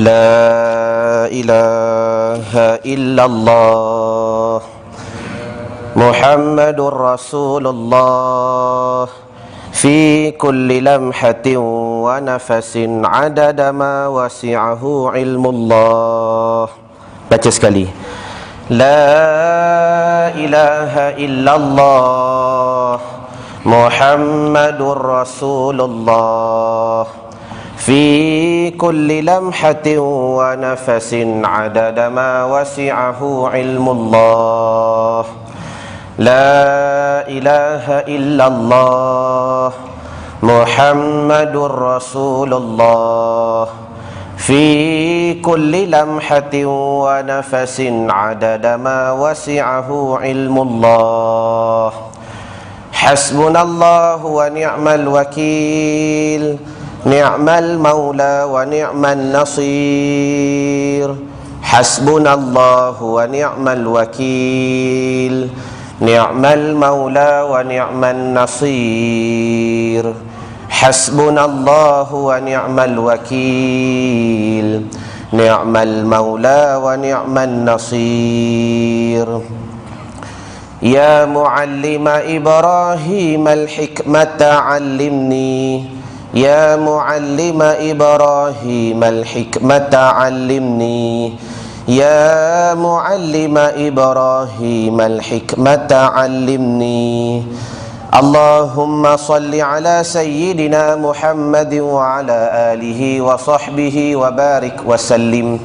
لا إله إلا الله محمد رسول الله في كل لمحة ونفس عدد ما وسعه علم الله. Baca sekali. La ilaha illallah Muhammadur Rasulullah fi kulli lamhatin wa nafasin adada ma wasi'ahu ilmullah. La ilaha illallah Muhammadur Rasulullah fi kulli lamhatin wa nafasin adada ma wasi'ahu ilmullah. Hasbunallahu wa ni'mal wakil, ni'mal maula wa ni'man nasir. Hasbunallahu wa ni'mal wakil, ni'mal maula wa ni'man nasir. Hasbunallahu wa ni'mal wakil, ni'mal maula wa ni'man nasir. Ya muallima Ibrahim al-hikmata 'allimni, ya muallima Ibrahim al-hikmata 'allimni, ya muallima Ibrahim al-hikmata 'allimni. Allahumma salli ala sayyidina Muhammad wa ala alihi wa sahbihi wa barik wa sallim.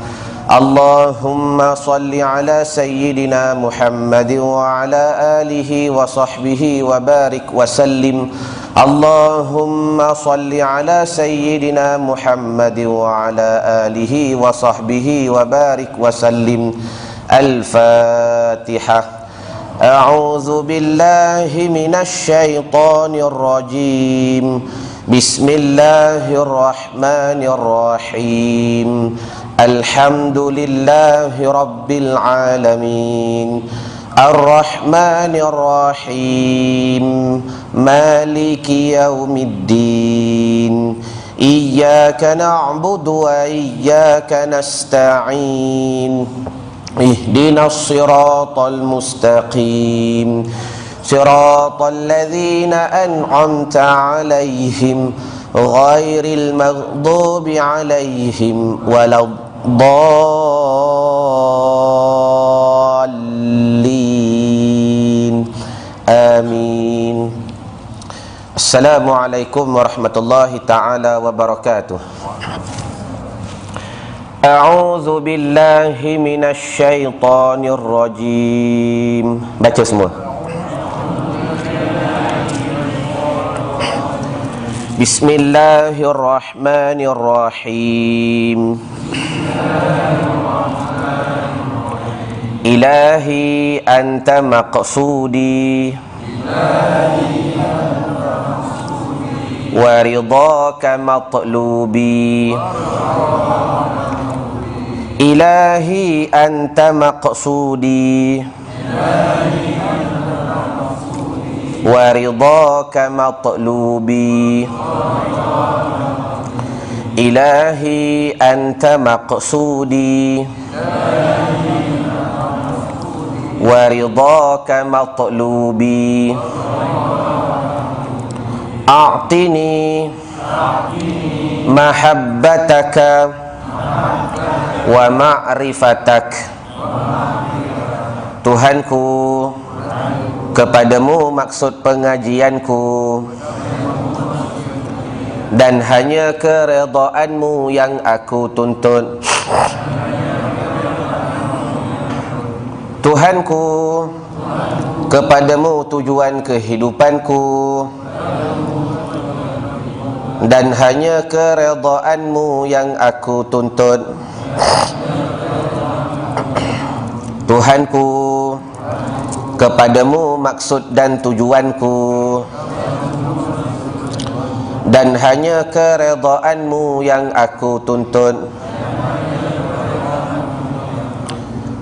Allahumma salli ala sayyidina Muhammad wa ala alihi wa sahbihi wa barik wa sallim. Allahumma salli ala sayyidina Muhammad wa ala alihi wa sahbihi wa barik wa sallim. Al-Fatihah. A'udzu billahi minasy syaithanir rajim. Bismillahirrahmanirrahim. Alhamdulillahi rabbil alamin. Ar-Rahmanir Rahim. Maliki yaumiddin. Iyyaka na'budu wa iyyaka nasta'in. Ihdinas siratal mustaqim, siratal ladzina an'amta 'alaihim ghairil maghdubi 'alaihim waladdallin. Amin. Assalamualaikum warahmatullahi ta'ala wabarakatuh. A'udzu billahi minasy syaithanir rajim. Baca semua. Bismillahirrahmanirrahim. Ilahi anta maqsudi wa ridhaka matlubi. Ilahi anta maqsudi wa ridhaka matlubi. Ilahi anta maqsudi wa ridhaka matlubi. A'tini mahabbataka wa ma'rifatak. Tuhanku, kepadamu maksud pengajianku dan hanya keredaanmu yang aku tuntut. Tuhanku, kepadamu tujuan kehidupanku dan hanya keredaanmu yang aku tuntut. Tuhanku, kepadamu maksud dan tujuanku dan hanya keredaanmu yang aku tuntut.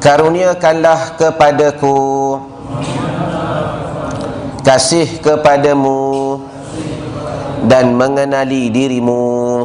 Karuniakanlah kepadaku kasih kepadamu dan mengenali dirimu.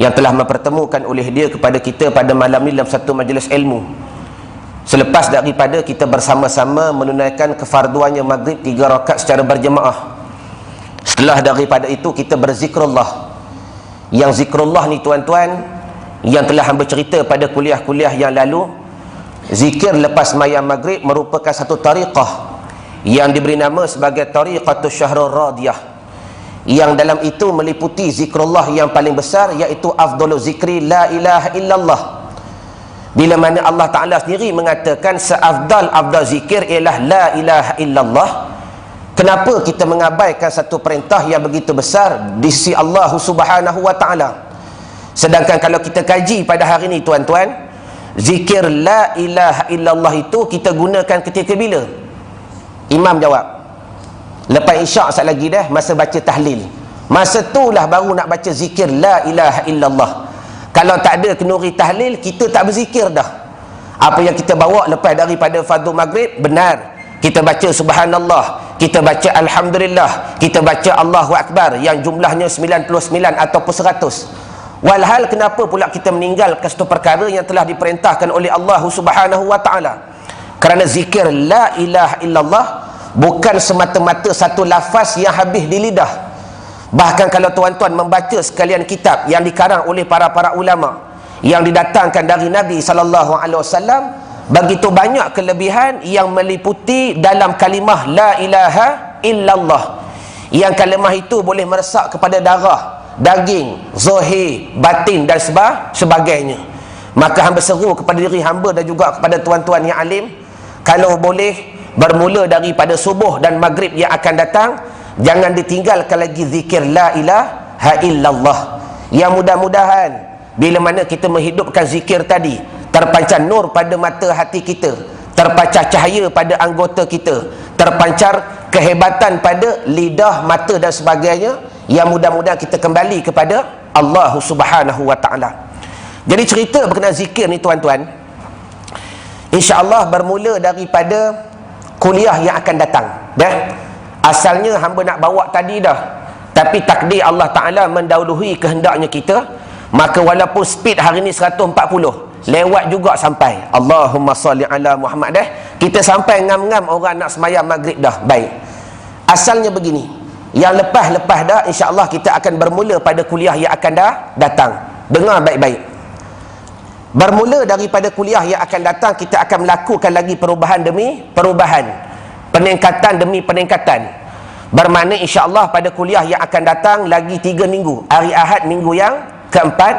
yang telah mempertemukan oleh dia kepada kita pada malam ini dalam satu majlis ilmu. Selepas daripada kita bersama-sama menunaikan kefarduannya maghrib 3 rakaat secara berjemaah. Setelah daripada itu kita berzikrullah. Yang zikrullah ni tuan-tuan, yang telah hamba cerita pada kuliah-kuliah yang lalu, zikir lepas sembahyang maghrib merupakan satu tariqah yang diberi nama sebagai tariqatus syahrul radiyah, yang dalam itu meliputi zikrullah yang paling besar, iaitu afdalu zikri la ilaha illallah. Bila mana Allah Ta'ala sendiri mengatakan seafdal zikir ialah la ilaha illallah, kenapa kita mengabaikan satu perintah yang begitu besar di sisi Allah Subhanahu wa Ta'ala? Sedangkan kalau kita kaji pada hari ini tuan-tuan, zikir la ilaha illallah itu kita gunakan ketika bila? Imam jawab, lepas isyak sekali lagi dah, masa baca tahlil. Masa itulah baru nak baca zikir la ilaha illallah. Kalau tak ada kenuri tahlil, kita tak berzikir dah. Apa yang kita bawa lepas daripada fardu maghrib, benar. Kita baca subhanallah, kita baca alhamdulillah, kita baca Allahu Akbar yang jumlahnya 99 ataupun 100. Walhal kenapa pula kita meninggalkan satu perkara yang telah diperintahkan oleh Allah Subhanahu wa Ta'ala? Kerana zikir la ilaha illallah bukan semata-mata satu lafaz yang habis di lidah. Bahkan kalau tuan-tuan membaca sekalian kitab yang dikarang oleh para ulama yang didatangkan dari Nabi SAW, begitu banyak kelebihan yang meliputi dalam kalimah la ilaha illallah. Yang kalimah itu boleh meresap kepada darah, daging, zahir, batin dan sebagainya. Maka hamba seru kepada diri hamba dan juga kepada tuan-tuan yang alim, kalau boleh bermula daripada subuh dan maghrib yang akan datang, jangan ditinggalkan lagi zikir la ilaha illallah. Yang mudah-mudahan bila mana kita menghidupkan zikir tadi, terpancar nur pada mata hati kita, terpancar cahaya pada anggota kita, terpancar kehebatan pada lidah, mata dan sebagainya, yang mudah-mudahan kita kembali kepada Allah Subhanahu wa Ta'ala. Jadi cerita berkenaan zikir ni tuan-tuan, insya-Allah bermula daripada kuliah yang akan datang. Dah. Asalnya hamba nak bawa tadi dah, tapi takdir Allah Ta'ala mendahului kehendaknya kita. Maka walaupun speed hari ni 140, lewat juga sampai. Allahumma salli ala Muhammad dah. Kita sampai ngam-ngam orang nak sembahyang maghrib dah. Baik. Asalnya begini. Yang lepas-lepas dah, insya-Allah kita akan bermula pada kuliah yang akan datang. Dengar baik-baik. Bermula daripada kuliah yang akan datang, kita akan melakukan lagi perubahan demi perubahan, peningkatan demi peningkatan. Bermakna insya-Allah pada kuliah yang akan datang lagi 3 minggu, hari Ahad minggu yang keempat,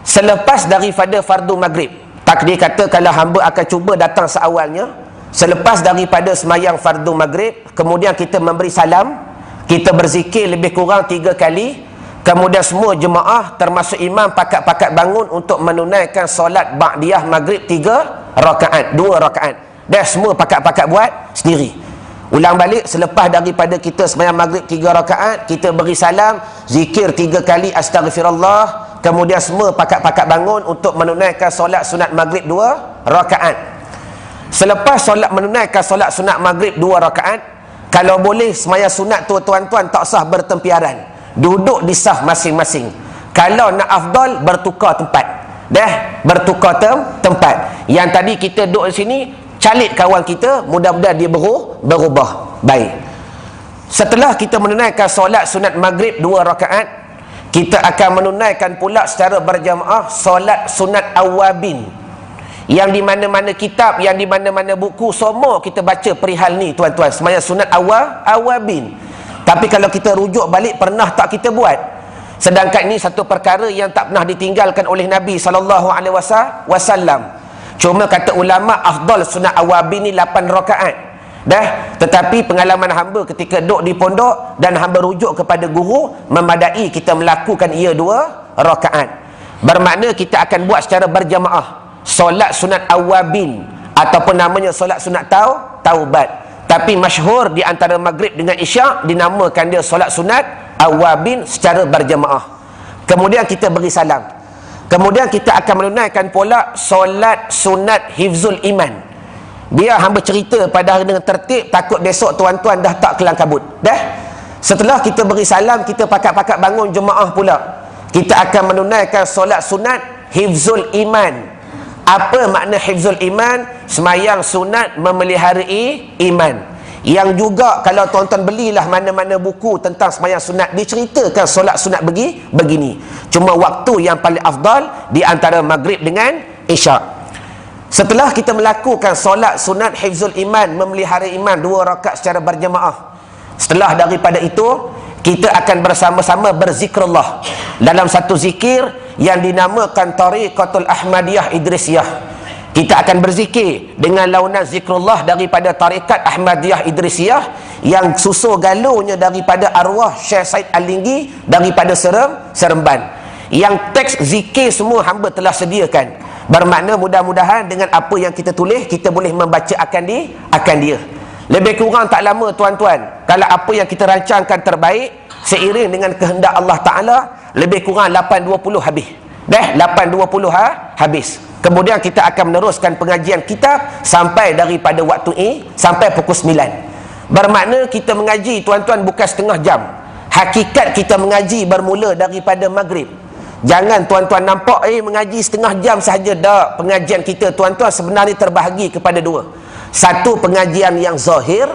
selepas daripada fardu maghrib. Takdir kata kalau hamba akan cuba datang seawalnya, selepas daripada semayang fardu maghrib, kemudian kita memberi salam, kita berzikir lebih kurang 3 kali, kemudian semua jemaah termasuk imam pakat-pakat bangun untuk menunaikan solat ba'diyah maghrib 3 rakaat, 2 rakaat. Dah semua pakat-pakat buat sendiri. Ulang balik, selepas daripada kita sembahyang maghrib 3 rakaat, kita beri salam, zikir 3 kali astaghfirullah, kemudian semua pakat-pakat bangun untuk menunaikan solat sunat maghrib 2 rakaat. Selepas solat menunaikan solat sunat maghrib 2 rakaat, kalau boleh sembahyang sunat tu tuan-tuan tak usah bertempiaran, duduk di saf masing-masing. Kalau nak afdal, bertukar tempat. Dah, bertukar tempat. Yang tadi kita duduk di sini, calit kawan kita, mudah-mudahan dia berubah. Baik. Setelah kita menunaikan solat sunat maghrib 2 rakaat, kita akan menunaikan pula secara berjamaah solat sunat awabin. Yang di mana-mana kitab, yang di mana-mana buku, semua kita baca perihal ni tuan-tuan, sembahyang sunat awabin. Tapi kalau kita rujuk balik, pernah tak kita buat? Sedangkan ini satu perkara yang tak pernah ditinggalkan oleh Nabi SAW. Cuma kata ulama, afdal sunat awabin ni 8 rakaat. Dah, tetapi pengalaman hamba ketika duduk di pondok dan hamba rujuk kepada guru, memadai kita melakukan ia 2 rakaat. Bermakna kita akan buat secara berjamaah solat sunat awabin, ataupun namanya solat sunat taubat. Tapi masyhur di antara maghrib dengan isyak dinamakan dia solat sunat awabin secara berjamaah. Kemudian kita beri salam. Kemudian kita akan menunaikan pula solat sunat hifzul iman. Biar hamba cerita pada hari dengan tertib, takut besok tuan-tuan dah tak kelang kabut. Dah. Setelah kita beri salam, kita pakat-pakat bangun jemaah pula. kita akan menunaikan solat sunat hifzul iman. Apa makna hifzul iman? Semayang sunat memelihara iman. Yang juga kalau tuan-tuan belilah mana-mana buku tentang semayang sunat, diceritakan solat sunat begini. Cuma waktu yang paling afdal di antara maghrib dengan isyak. Setelah kita melakukan solat sunat hifzul iman, memelihara iman 2 rakaat secara berjemaah, setelah daripada itu kita akan bersama-sama berzikrullah dalam satu zikir yang dinamakan Tariqatul Ahmadiyah Idrisiyah. Kita akan berzikir dengan launan zikrullah daripada Tarikat Ahmadiyah Idrisiyah yang susul galunya daripada arwah Syekh Said Al-Linggi daripada Seremban. Yang teks zikir semua hamba telah sediakan. Bermakna mudah-mudahan dengan apa yang kita tulis, kita boleh membaca akan dia. Lebih kurang tak lama tuan-tuan, kalau apa yang kita rancangkan terbaik seiring dengan kehendak Allah Ta'ala, lebih kurang 8.20 habis. 8.20 habis. Kemudian kita akan meneruskan pengajian kitab sampai daripada waktu ini sampai pukul 9. Bermakna kita mengaji tuan-tuan bukan setengah jam. Hakikat kita mengaji bermula daripada maghrib. Jangan tuan-tuan nampak mengaji setengah jam sahaja. Tak. Pengajian kita tuan-tuan sebenarnya terbahagi kepada 2. Satu, pengajian yang zahir.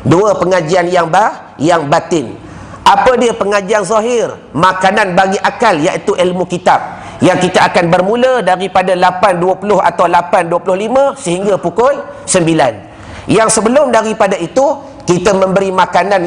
2, pengajian yang batin. Apa dia pengajian zahir? Makanan bagi akal, iaitu ilmu kitab, yang kita akan bermula daripada 8.20 atau 8.25 sehingga pukul 9. Yang sebelum daripada itu, kita memberi makanan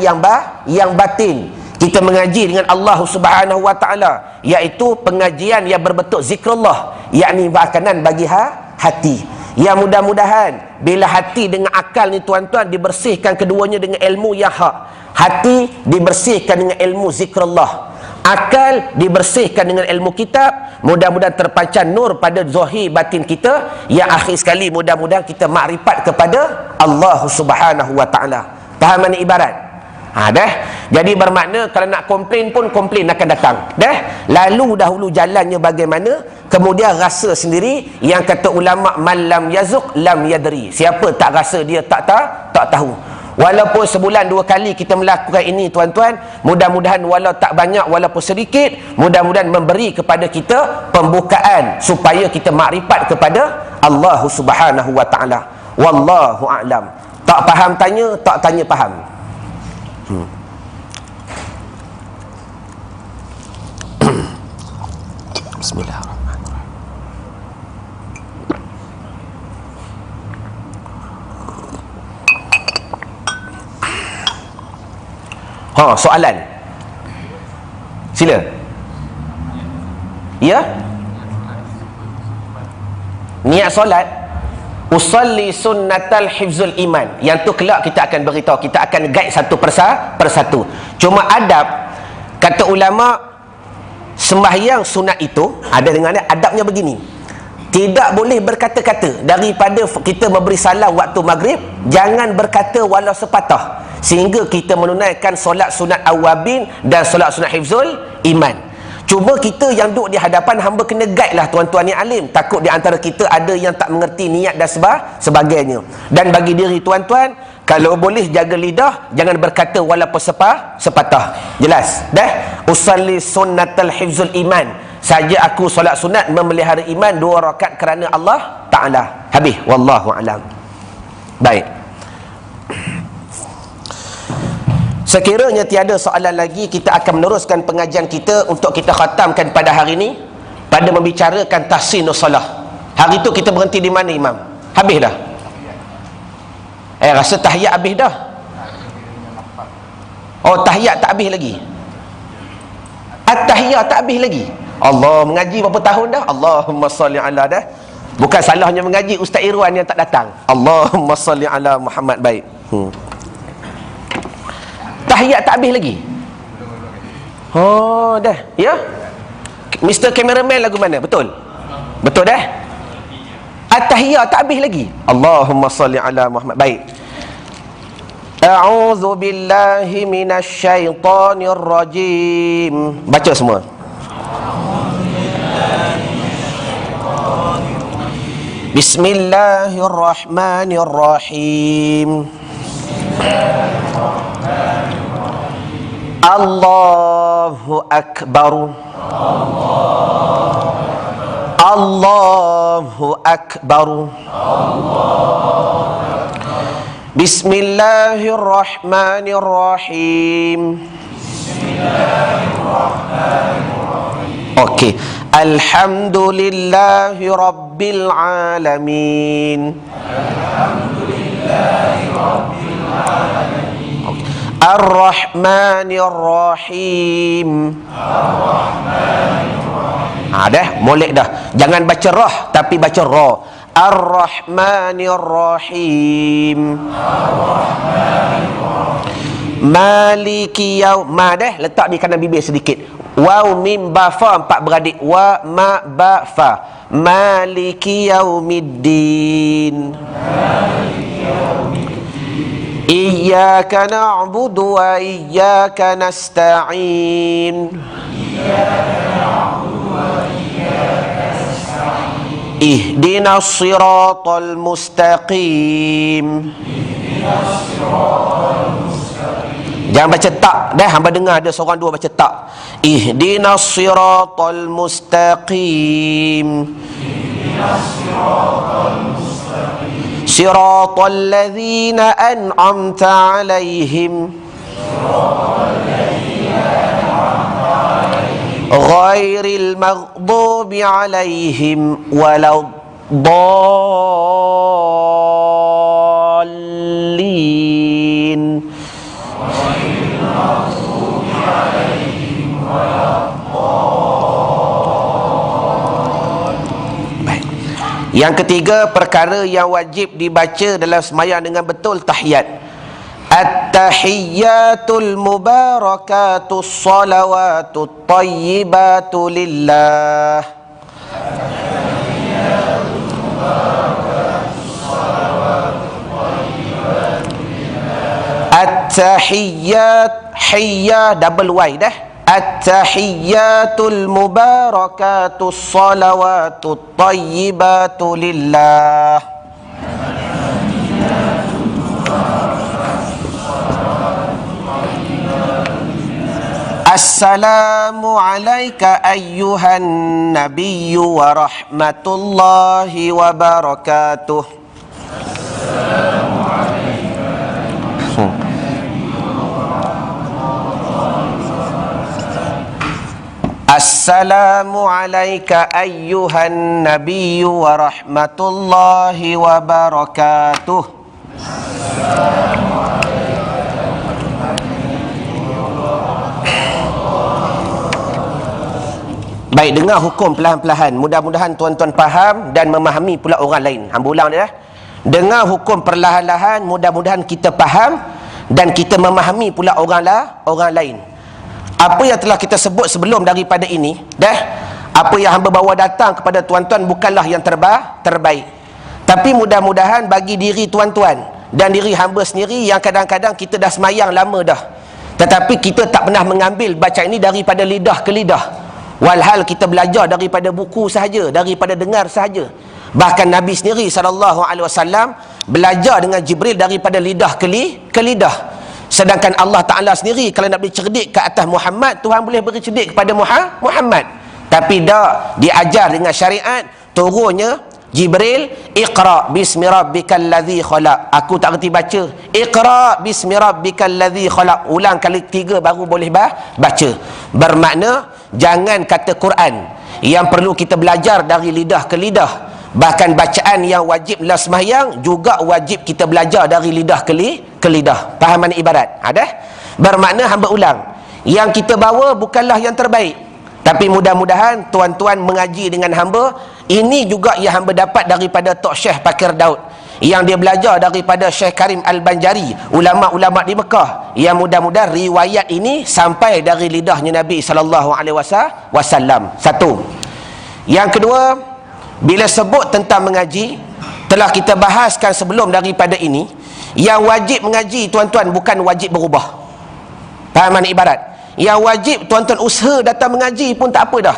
yang batin. Kita mengaji dengan Allah Subhanahu Wa Ta'ala, iaitu pengajian yang berbentuk zikrullah, yakni makanan bagi hati. Yang mudah-mudahan bila hati dengan akal ni tuan-tuan dibersihkan keduanya dengan ilmu yang hak. Hati dibersihkan dengan ilmu zikrullah, akal dibersihkan dengan ilmu kitab. Mudah-mudahan terpancar nur pada zahir batin kita. Yang akhir sekali mudah-mudahan kita makrifat kepada Allah Subhanahu Wa Ta'ala. Faham mana ibarat? Dah. Jadi bermakna kalau nak komplain pun komplain akan datang. Dah. Lalu dahulu jalannya bagaimana, kemudian rasa sendiri. Yang kata ulama, man lam yazuk lam yadri. Siapa tak rasa dia tak tahu. Walaupun sebulan 2 kali kita melakukan ini tuan-tuan, mudah-mudahan walau tak banyak walaupun sedikit, mudah-mudahan memberi kepada kita pembukaan supaya kita makrifat kepada Allah Subhanahu Wa Ta'ala. Wallahu a'lam. Tak faham tanya, tak tanya faham. Bismillahirrahmanirrahim. Soalan. Sila. Ya? Niat solat, usalli sunnatal hifzul iman. Yang tu kelak kita akan beritahu, kita akan guide satu persatu. Cuma adab, kata ulama, sembahyang sunat itu ada dengan adabnya begini. Tidak boleh berkata-kata. Daripada kita memberi salam waktu maghrib, jangan berkata walau sepatah, sehingga kita menunaikan solat sunat awabin dan solat sunat hifzul iman. Cuma kita yang duduk di hadapan hamba kena guide lah tuan-tuan yang alim. Takut di antara kita ada yang tak mengerti niat dan sebagainya. Dan bagi diri tuan-tuan, kalau boleh jaga lidah, jangan berkata walaupun sepatah. Jelas? Dah? Usalli sunnatal hifzul iman. Saja aku solat sunat memelihara iman 2 rakaat kerana Allah Ta'ala. Habis. Wallahu a'lam. Baik. Sekiranya tiada soalan lagi, kita akan meneruskan pengajian kita untuk kita khatamkan pada hari ini pada membicarakan tahsinus solah. Hari itu kita berhenti di mana, Imam? Habis dah? Rasa tahiyat habis dah? Oh, tahiyat tak habis lagi? At-tahiyat tak habis lagi? Allah, mengaji berapa tahun dah? Allahumma salli ala dah. Bukan salahnya mengaji Ustaz Irwan yang tak datang. Allahumma salli ala Muhammad. Baik. Tahiyat tak habis lagi? Oh, dah. Ya? Mr. Cameraman lagu mana? Betul? Betul dah? At-tahiyat tak habis lagi? Allahumma salli ala Muhammad. Baik. A'udzu billahi minasy syaithanir rajim. Baca semua. Bismillahirrahmanirrahim. Allahu akbar. Allahu Akbar. Bismillahirrahmanirrahim. Okey. Alhamdulillahi Rabbil Alamin. Ar-Rahmanir-Rahim. Dah, molek dah. Jangan baca rah tapi baca ra. Ar-Rahmanir-Rahim. Maliki yaum. Ma dah, letak di kanan bibir sedikit. Waw mim ba fa, empat beradik. Wa ma ba fa. Maliki yaumiddin. Iyyaka na'budu wa iyyaka nasta'in. Ihdinas siratal mustaqim. Jangan baca tak dah, hamba dengar ada seorang dua baca tak. Ihdinas siratal mustaqim. Siratal ladzina an'amta 'alaihim ghairil maghdubi 'alaihim waladdallin. Yang ketiga, perkara yang wajib dibaca dalam sembahyang dengan betul, tahiyat. At-tahiyyatul mubarakatus salawatut tayyibatu lillah. At-tahiyyat, hiyya double y dah. At-tahiyyatul mubarakatus salawatut tayyibatu lillah. Assalamu alayka ayyuhan nabiyyu wa rahmatullahi wa barakatuh. Assalamu alayka ayyuhan nabiyyu wa rahmatullahi wa barakatuh. Baik, dengar hukum perlahan-perlahan. Mudah-mudahan tuan-tuan faham dan memahami pula orang lain. Hamba ulang dia. Dengar hukum perlahan-lahan, mudah-mudahan kita faham dan kita memahami pula orang lain. Apa yang telah kita sebut sebelum daripada ini, dah, apa yang hamba bawa datang kepada tuan-tuan bukanlah yang terbaik. Tapi mudah-mudahan bagi diri tuan-tuan dan diri hamba sendiri yang kadang-kadang kita dah semayang lama dah, tetapi kita tak pernah mengambil baca ini daripada lidah ke lidah. Walhal kita belajar daripada buku sahaja, daripada dengar sahaja. Bahkan Nabi sendiri SAW belajar dengan Jibril daripada lidah ke lidah. Sedangkan Allah Ta'ala sendiri kalau nak beri cerdik ke atas Muhammad, Tuhan boleh beri cerdik kepada Muhammad. Tapi dah diajar dengan syariat, turunnya Jibril, Iqra bismi rabbikal ladzi khalaq. Aku tak reti baca. Iqra bismi rabbikal ladzi khalaq. Ulang kali ketiga baru boleh baca. Bermakna jangan kata Quran yang perlu kita belajar dari lidah ke lidah. Bahkan bacaan yang wajib dalam sembahyang juga wajib kita belajar dari lidah ke lidah. Fahaman ibarat? Ada? Bermakna hamba ulang, yang kita bawa bukanlah yang terbaik. Tapi mudah-mudahan tuan-tuan mengaji dengan hamba. Ini juga yang hamba dapat daripada Tok Syekh Pakir Daud, yang dia belajar daripada Syekh Karim Al-Banjari, ulama-ulama di Mekah. Yang mudah-mudahan riwayat ini sampai dari lidahnya Nabi SAW. Satu. Yang kedua, bila sebut tentang mengaji, telah kita bahaskan sebelum daripada ini, yang wajib mengaji tuan-tuan bukan wajib berubah. Fahaman ibarat? Yang wajib tuan-tuan usaha datang mengaji pun tak apa dah.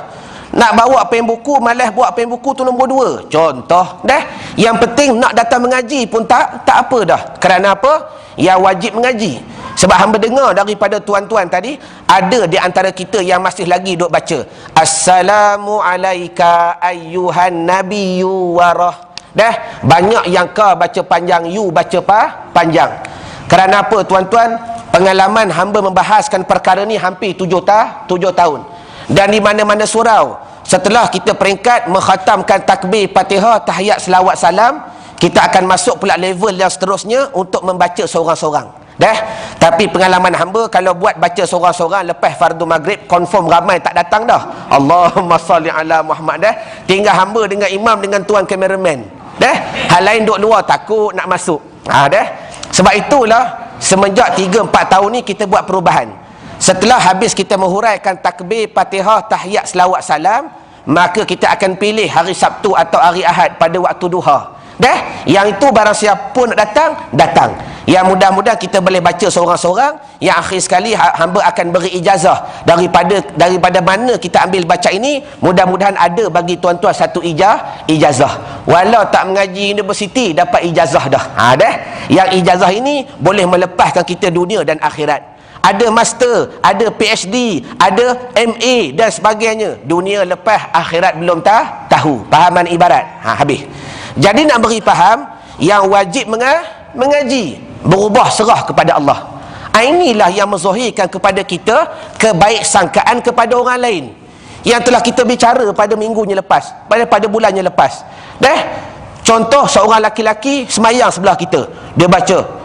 Nak bawa pen buku, malas buat pen buku tu nombor 2. Contoh dah. Yang penting nak datang mengaji pun tak apa dah. Kerana apa? Yang wajib mengaji. Sebab hamba dengar daripada tuan-tuan tadi, ada di antara kita yang masih lagi duk baca Assalamu alayka ayyuhan nabiyyu warah. Dah banyak yang kau baca panjang, you baca panjang. Kerana apa tuan-tuan? Pengalaman hamba membahaskan perkara ni hampir 7 tahun. Dan di mana-mana surau, setelah kita peringkat mengkhatamkan takbir Fatihah, tahiyat, selawat, salam, kita akan masuk pula level yang seterusnya untuk membaca seorang-seorang. Dah. Tapi pengalaman hamba, kalau buat baca seorang-seorang lepas fardu maghrib, confirm ramai tak datang dah. Allahumma salli ala Muhammad. Dah. Tinggal hamba dengan imam dengan tuan kameraman. Dah. Hal lain duk luar takut nak masuk. Dah. Sebab itulah semenjak 3-4 tahun ni kita buat perubahan. Setelah habis kita menghuraikan takbir, Fatihah, tahiyat, selawat, salam, maka kita akan pilih hari Sabtu atau hari Ahad pada waktu duha. Dah, yang itu barang siapa nak datang. Yang mudah-mudahan kita boleh baca seorang-seorang. Yang akhir sekali hamba akan beri ijazah daripada mana kita ambil baca ini. Mudah-mudahan ada bagi tuan-tuan satu ijazah. Walau tak mengaji universiti dapat ijazah dah. Dah. Yang ijazah ini boleh melepaskan kita dunia dan akhirat. Ada master, ada PhD, ada MA dan sebagainya. Dunia lepas, akhirat belum tahu. Fahaman ibarat. Habis. Jadi nak beri faham, yang wajib mengaji, berubah serah kepada Allah. Inilah yang menzahirkan kepada kita kebaik sangkaan kepada orang lain, yang telah kita bicara pada minggunya lepas, pada bulannya lepas. Dah. Contoh seorang laki-laki semayang sebelah kita, dia baca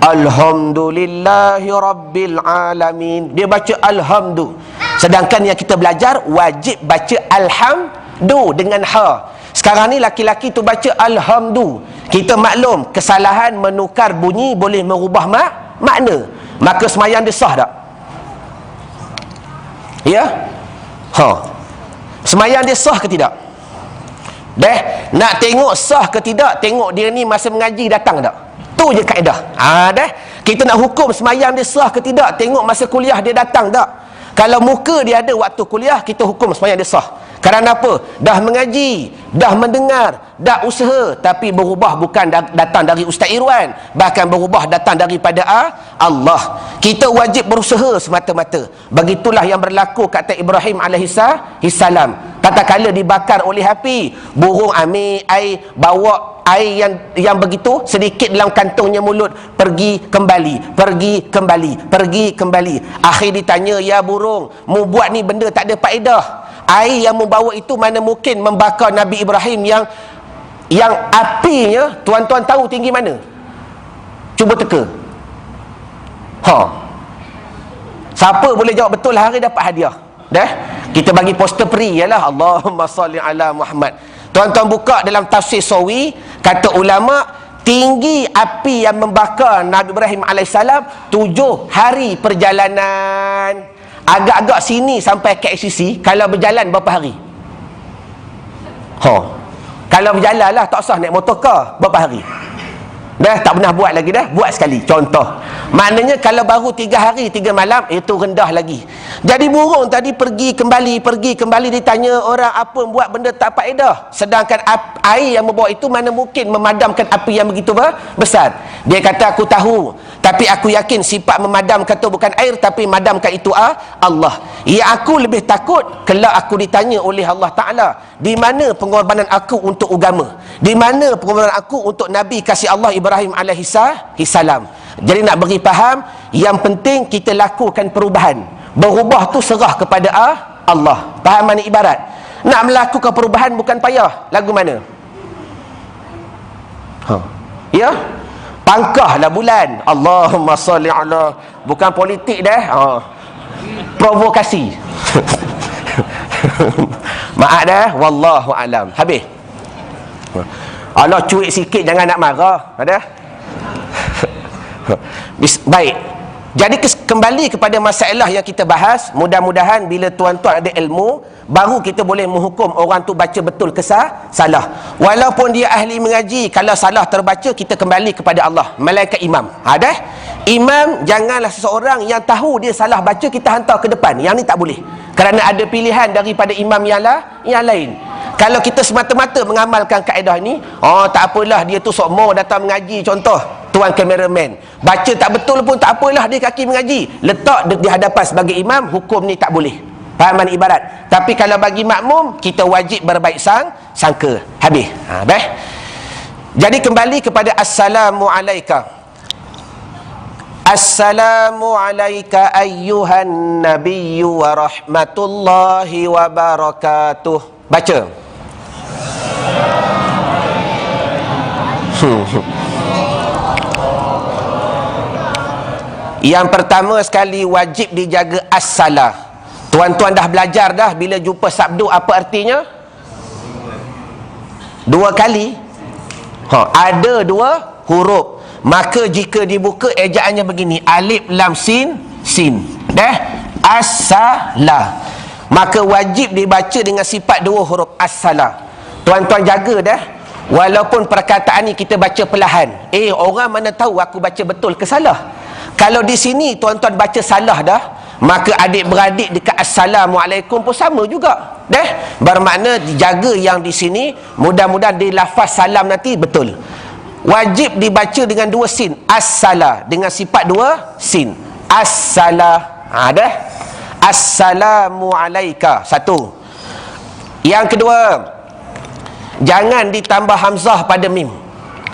Alhamdulillahi Rabbil Alamin. Dia baca Alhamdu. Sedangkan yang kita belajar wajib baca Alhamdu dengan ha. Sekarang ni laki-laki tu baca Alhamdu. Kita maklum kesalahan menukar bunyi boleh merubah makna. Maka semayang dia sah tak? Ya? Semayang dia sah ke tidak? Dah, nak tengok sah ke tidak, tengok dia ni masa mengaji datang tak? Tu je kaedah. Dah. Kita nak hukum semayang dia sah ke tidak, tengok masa kuliah dia datang tak? Kalau muka dia ada waktu kuliah, kita hukum semayang dia sah. Kerana apa? Dah mengaji, dah mendengar, dah usaha, tapi berubah bukan datang dari Ustaz Irwan, bahkan berubah datang daripada Allah. Kita wajib berusaha semata-mata. Begitulah yang berlaku kata Ibrahim alaihissalam. Tatkala dibakar oleh api, burung ambil air, bawa air yang begitu sedikit dalam kantongnya mulut, pergi kembali. Akhir ditanya, ya burung, mu buat ni benda tak ada faedah. Air yang membawa itu mana mungkin membakar Nabi Ibrahim yang apinya tuan-tuan tahu tinggi mana? Cuba teka. Siapa boleh jawab betul hari dapat hadiah. Dah. Kita bagi poster free ialah Allahumma salli ala Muhammad. Tuan-tuan buka dalam tafsir Sawi, kata ulama, tinggi api yang membakar Nabi Ibrahim alaihissalam 7 hari perjalanan. Agak-agak sini sampai KLCC, kalau berjalan berapa hari? Kalau berjalan lah, tak usah naik motorkar, berapa hari? Dah tak pernah buat lagi dah, buat sekali. Contoh. Maknanya kalau baru 3 hari 3 malam, itu rendah lagi. Jadi burung tadi pergi kembali ditanya orang apa buat benda tak faedah. Sedangkan air yang membawa itu mana mungkin memadamkan api yang begitu besar. Dia kata aku tahu, tapi aku yakin sifat memadamkan itu bukan air, tapi memadamkan itu Allah. Ya aku lebih takut kelak aku ditanya oleh Allah Ta'ala, di mana pengorbanan aku untuk agama? Di mana pengorbanan aku untuk Nabi kasih Allah Ibrahim alaihissalam? Jadi nak beri faham, yang penting kita lakukan perubahan. Berubah tu serah kepada Allah. Faham mana ibarat? Nak melakukan perubahan bukan payah. Lagu mana? Ya? Pangkahlah bulan. Allahumma salli ala. Bukan politik dah. Provokasi. Maaf dah. Wallahu alam. Habis. Allah cuik sikit, jangan nak marah. Ada? Baik. Jadi kembali kepada masalah yang kita bahas. Mudah-mudahan bila tuan-tuan ada ilmu, baru kita boleh menghukum orang tu baca betul ke salah. Walaupun dia ahli mengaji, kalau salah terbaca, kita kembali kepada Allah. Malaikat imam. Ada? Imam janganlah seseorang yang tahu dia salah baca kita hantar ke depan. Yang ni tak boleh. Kerana ada pilihan daripada imam yang lain. Kalau kita semata-mata mengamalkan kaedah ni, tak apalah dia tu sok mau datang mengaji contoh. tuan kameraman. Baca tak betul pun tak apalah, dia kaki mengaji. Letak di hadapan sebagai imam, hukum ni tak boleh. Faham mana ibarat? Tapi kalau bagi makmum, kita wajib berbaik sangka. Habis. Baik. Jadi kembali kepada assalamu alaika. Assalamu alaika ayyuhan nabiyyu wa rahmatullahi wa barakatuh. Baca. Yang pertama sekali wajib dijaga as-salah. Tuan-tuan dah belajar dah bila jumpa sabdu apa artinya? Dua kali. Ada dua huruf. Maka jika dibuka ejaannya begini, alif lam sin sin. As-salah. Maka wajib dibaca dengan sifat dua huruf as-salah. Tuan-tuan jaga dah. Walaupun perkataan ni kita baca perlahan. Orang mana tahu aku baca betul ke salah? Kalau di sini tuan-tuan baca salah dah, maka adik-beradik dekat assalamualaikum pun sama juga. Bermakna dijaga yang di sini, mudah-mudahan di lafaz salam nanti betul. Wajib dibaca dengan dua sin, as-salah, dengan sifat dua sin. As-salah. Assalamu alaika. Satu. Yang kedua, jangan ditambah hamzah pada mim.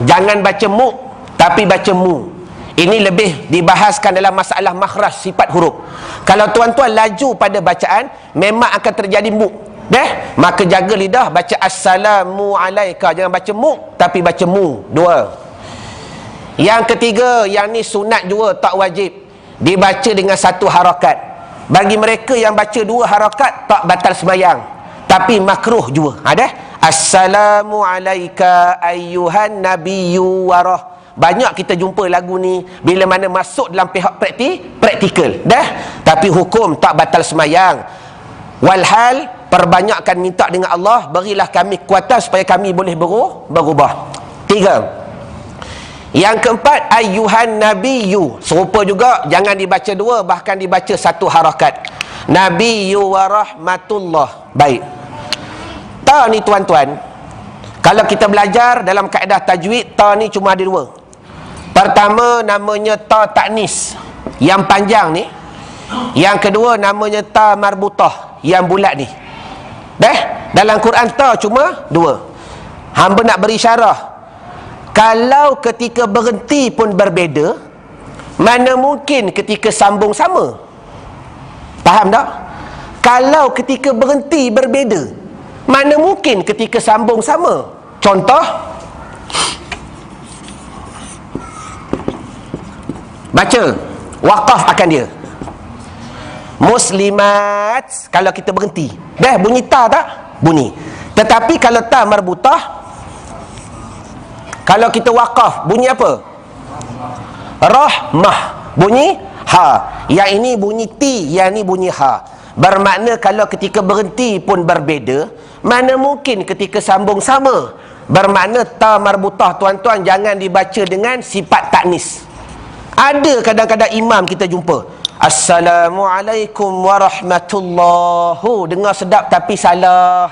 Jangan baca mu, tapi baca mu. Ini lebih dibahaskan dalam masalah makhraj sifat huruf. Kalau tuan-tuan laju pada bacaan, memang akan terjadi mu. Maka jaga lidah, baca assalamu alaika. Jangan baca mu, tapi baca mu. Dua. Yang ketiga, yang ni sunat juga, tak wajib. Dibaca dengan satu harakat. Bagi mereka yang baca dua harakat, tak batal sembahyang, tapi makruh juga. Assalamu alaika ayyuhan nabiyyu wa banyak kita jumpa lagu ni bila mana masuk dalam pihak praktikal. Tapi hukum tak batal sembahyang. Walhal perbanyakkan minta dengan Allah, berilah kami kekuatan supaya kami boleh berubah. Tiga. Yang keempat, ayyuhan nabiyyu. Serupa juga, jangan dibaca dua, bahkan dibaca satu harakat. Nabiyyu wa rahmatullah. Baik. Ta ni tuan-tuan, kalau kita belajar dalam kaedah tajwid, ta ni cuma ada dua. Pertama namanya ta ta'nis, yang panjang ni. Yang kedua namanya ta marbutah, yang bulat ni. Dalam Quran ta cuma dua. Hamba nak beri syarah. Kalau ketika berhenti pun berbeza, mana mungkin ketika sambung sama? Faham tak? Kalau ketika berhenti berbeza, mana mungkin ketika sambung sama? Contoh, baca waqaf akan dia. Muslimat, kalau kita berhenti, bunyi ta tak? Bunyi. Tetapi kalau ta marbutah, kalau kita waqaf, bunyi apa? Rahmah, bunyi ha. Yang ini bunyi ti, yang ini bunyi ha. Bermakna kalau ketika berhenti pun berbeza, mana mungkin ketika sambung sama? Bermakna ta marbutah tuan-tuan jangan dibaca dengan sifat taknis. Ada kadang-kadang imam kita jumpa, Assalamualaikum warahmatullahi. Dengar sedap tapi salah.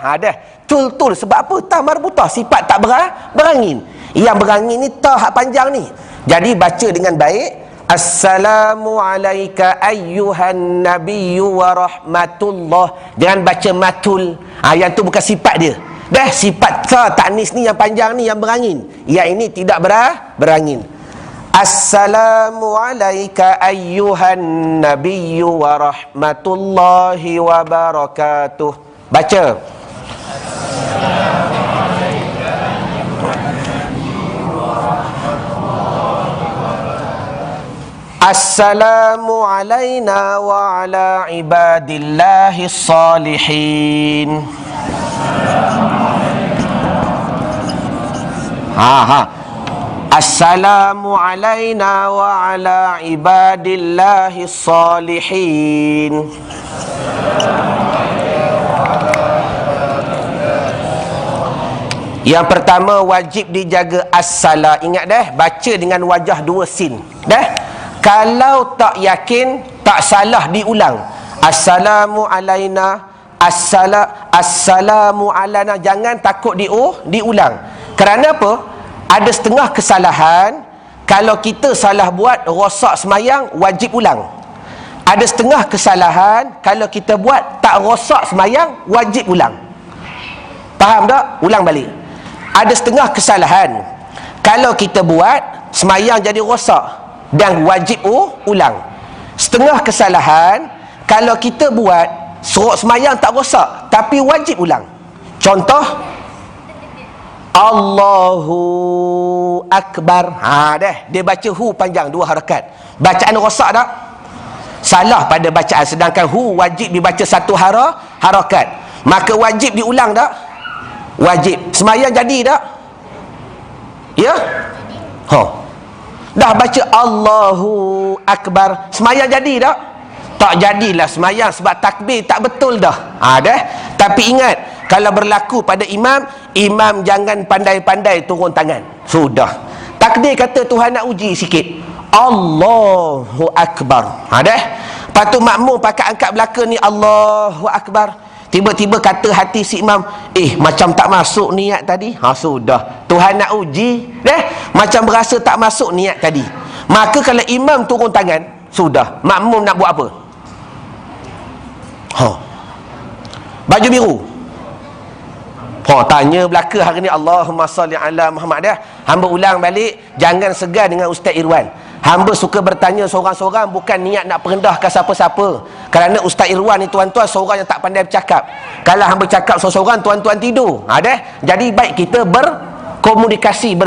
Tul-tul. Sebab apa? Ta marbutah, sifat tak berangin. Yang berangin ni ta hak panjang ni. Jadi baca dengan baik. Assalamu alaika ayyuhan nabiyyu wa rahmatullah. Jangan baca matul. Yang tu bukan sifat dia. Sifat ta taknis ni yang panjang ni yang berangin. Yang ini tidak berangin. Assalamu alaika ayyuhan nabiyyu wa rahmatullahi wa barakatuh. Baca. Assalamu alayna wa ala ibadillahi salihin. Assalamu alayna wa ala ibadillahi salihin. Yang pertama wajib dijaga as-salah. Ingat baca dengan wajah dua sin. Kalau tak yakin, tak salah diulang. Assalamu alayna, assalamu alana. Jangan takut diulang. Kerana apa? Ada setengah kesalahan kalau kita salah buat rosak semayang, wajib ulang. Ada setengah kesalahan kalau kita buat tak rosak semayang, wajib ulang. Faham tak? Ulang balik. Ada setengah kesalahan kalau kita buat semayang jadi rosak dan wajib ulang. Setengah kesalahan kalau kita buat suruh semayang tak rosak tapi wajib ulang. Contoh, Allahu Akbar. Dia baca hu panjang 2 harakat. Bacaan rosak tak? Salah pada bacaan. Sedangkan hu wajib dibaca 1 harakat. Maka wajib diulang tak? Wajib. Semayang jadi tak? Ya? Dah baca Allahu Akbar, semayang jadi tak? Tak jadilah semayang sebab takbir tak betul dah. Tapi ingat, kalau berlaku pada imam, imam jangan pandai-pandai turun tangan. Sudah. Takdir kata Tuhan nak uji sikit. Allahu Akbar. Lepas tu makmum pakai angkat belakang ni Allahu Akbar. Tiba-tiba kata hati si imam, macam tak masuk niat tadi. Sudah. Tuhan nak uji. Macam berasa tak masuk niat tadi. Maka kalau imam turun tangan, sudah. Makmum nak buat apa? Baju biru. Tanya belaka hari ni, Allahumma salli ala Muhammad. Hamba ulang balik, jangan segan dengan Ustaz Irwan. Hamba suka bertanya seorang-seorang, bukan niat nak perendahkan siapa-siapa. Kerana Ustaz Irwan ni tuan-tuan seorang yang tak pandai bercakap. Kalau hamba cakap seorang-seorang, tuan-tuan tidur. Jadi baik kita berkomunikasi,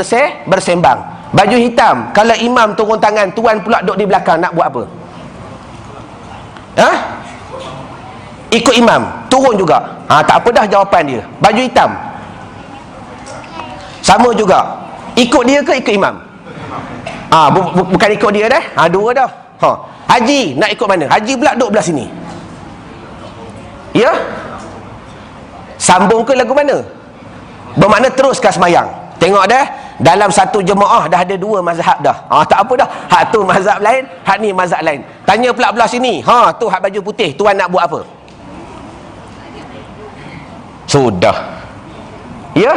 bersembang. Baju hitam, kalau imam turun tangan, tuan pula duduk di belakang, nak buat apa? Ikut imam, turun juga. Tak apa dah jawapan dia. Baju hitam sama juga. Ikut dia ke ikut imam? Bukan ikut dia dah. Dua dah. Haji nak ikut mana? Haji pula duduk belah sini. Ya? Sambung ke lagu mana? Bermakna teruskan semayang. Tengok dah, dalam satu jemaah dah ada 2 mazhab dah. Tak apa dah. Hak tu mazhab lain, hak ni mazhab lain. Tanya pula belah sini. Tu hak baju putih, tuan nak buat apa? Sudah. Ya?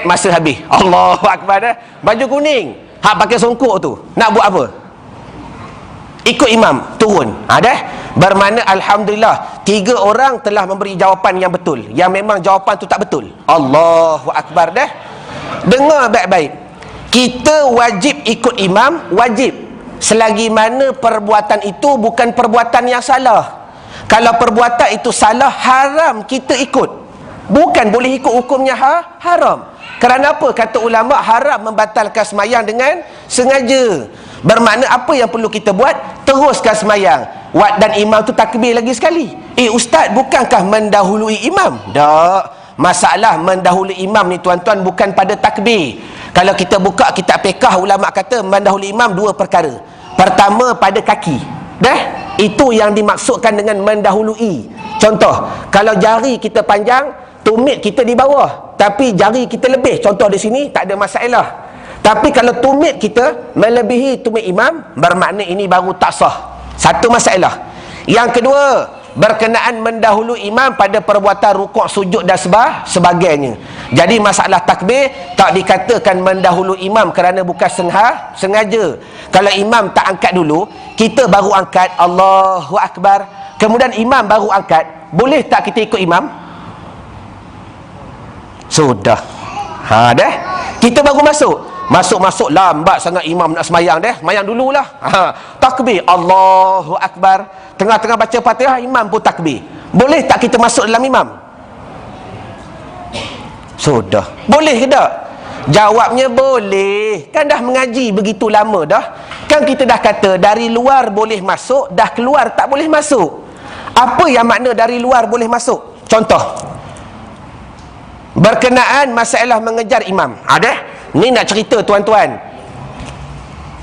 Masa habis. Allahu Akbar dah. Baju kuning, hak pakai songkok tu, nak buat apa? Ikut imam, turun. Bermakna alhamdulillah 3 orang telah memberi jawapan yang betul. Yang memang jawapan tu tak betul. Allahu Akbar dah. Dengar baik-baik. Kita wajib ikut imam, wajib. Selagi mana perbuatan itu bukan perbuatan yang salah. Kalau perbuatan itu salah, haram kita ikut. Bukan boleh ikut hukumnya haram. Kerana apa? Kata ulama, haram membatalkan semayang dengan sengaja. Bermakna apa yang perlu kita buat? Teruskan semayang. Dan imam tu takbir lagi sekali. Ustaz, bukankah mendahului imam? Tak. Masalah mendahului imam ni tuan-tuan bukan pada takbir. Kalau kita buka kitab fiqh, ulama kata mendahului imam 2 perkara. Pertama, pada kaki. Itu yang dimaksudkan dengan mendahului. Contoh, kalau jari kita panjang, tumit kita di bawah, tapi jari kita lebih, contoh di sini, tak ada masalah. Tapi kalau tumit kita melebihi tumit imam, bermakna ini baru tak sah. Satu masalah. Yang kedua, berkenaan mendahului imam pada perbuatan rukuk, sujud dan sebagainya. Jadi masalah takbir tak dikatakan mendahului imam kerana bukan sengaja. Kalau imam tak angkat dulu, kita baru angkat Allahu Akbar, kemudian imam baru angkat, boleh tak kita ikut imam? Sudah. Dah. Kita baru masuk lambat sangat imam nak semayang dah. Semayang dululah. Takbir Allahu Akbar. Tengah-tengah baca Fatihah, imam pun takbir. Boleh tak kita masuk dalam imam? Sudah. Boleh ke tak? Jawabnya boleh. Kan dah mengaji begitu lama dah. Kan kita dah kata dari luar boleh masuk, dah keluar tak boleh masuk. Apa yang makna dari luar boleh masuk? Contoh, berkenaan masalah mengejar imam. Ni nak cerita tuan-tuan.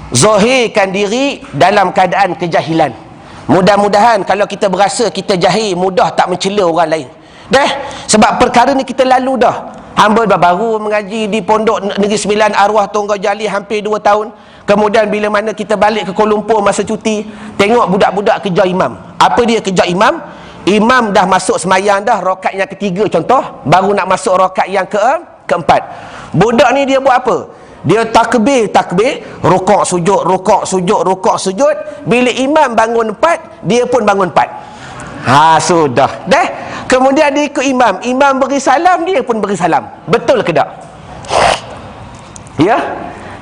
Zahirkan diri dalam keadaan kejahilan. Mudah-mudahan kalau kita berasa kita jahil, mudah tak mencela orang lain. Sebab perkara ni kita lalu dah. Hamba baru mengaji di Pondok Negeri Sembilan Arwah Tonggau Jali hampir 2 tahun. Kemudian bila mana kita balik ke Kuala Lumpur masa cuti, tengok budak-budak kejar imam. Apa dia kejar imam? Imam dah masuk semayang dah, rakaat yang ketiga contoh, baru nak masuk rakaat yang keempat. Budak ni dia buat apa? Dia takbir, rukuk sujud, rukuk sujud, rukuk sujud. Bila imam bangun 4, dia pun bangun 4. Sudah. Dah. Kemudian dia ikut imam. Imam beri salam, dia pun beri salam. Betul ke tak? Ya?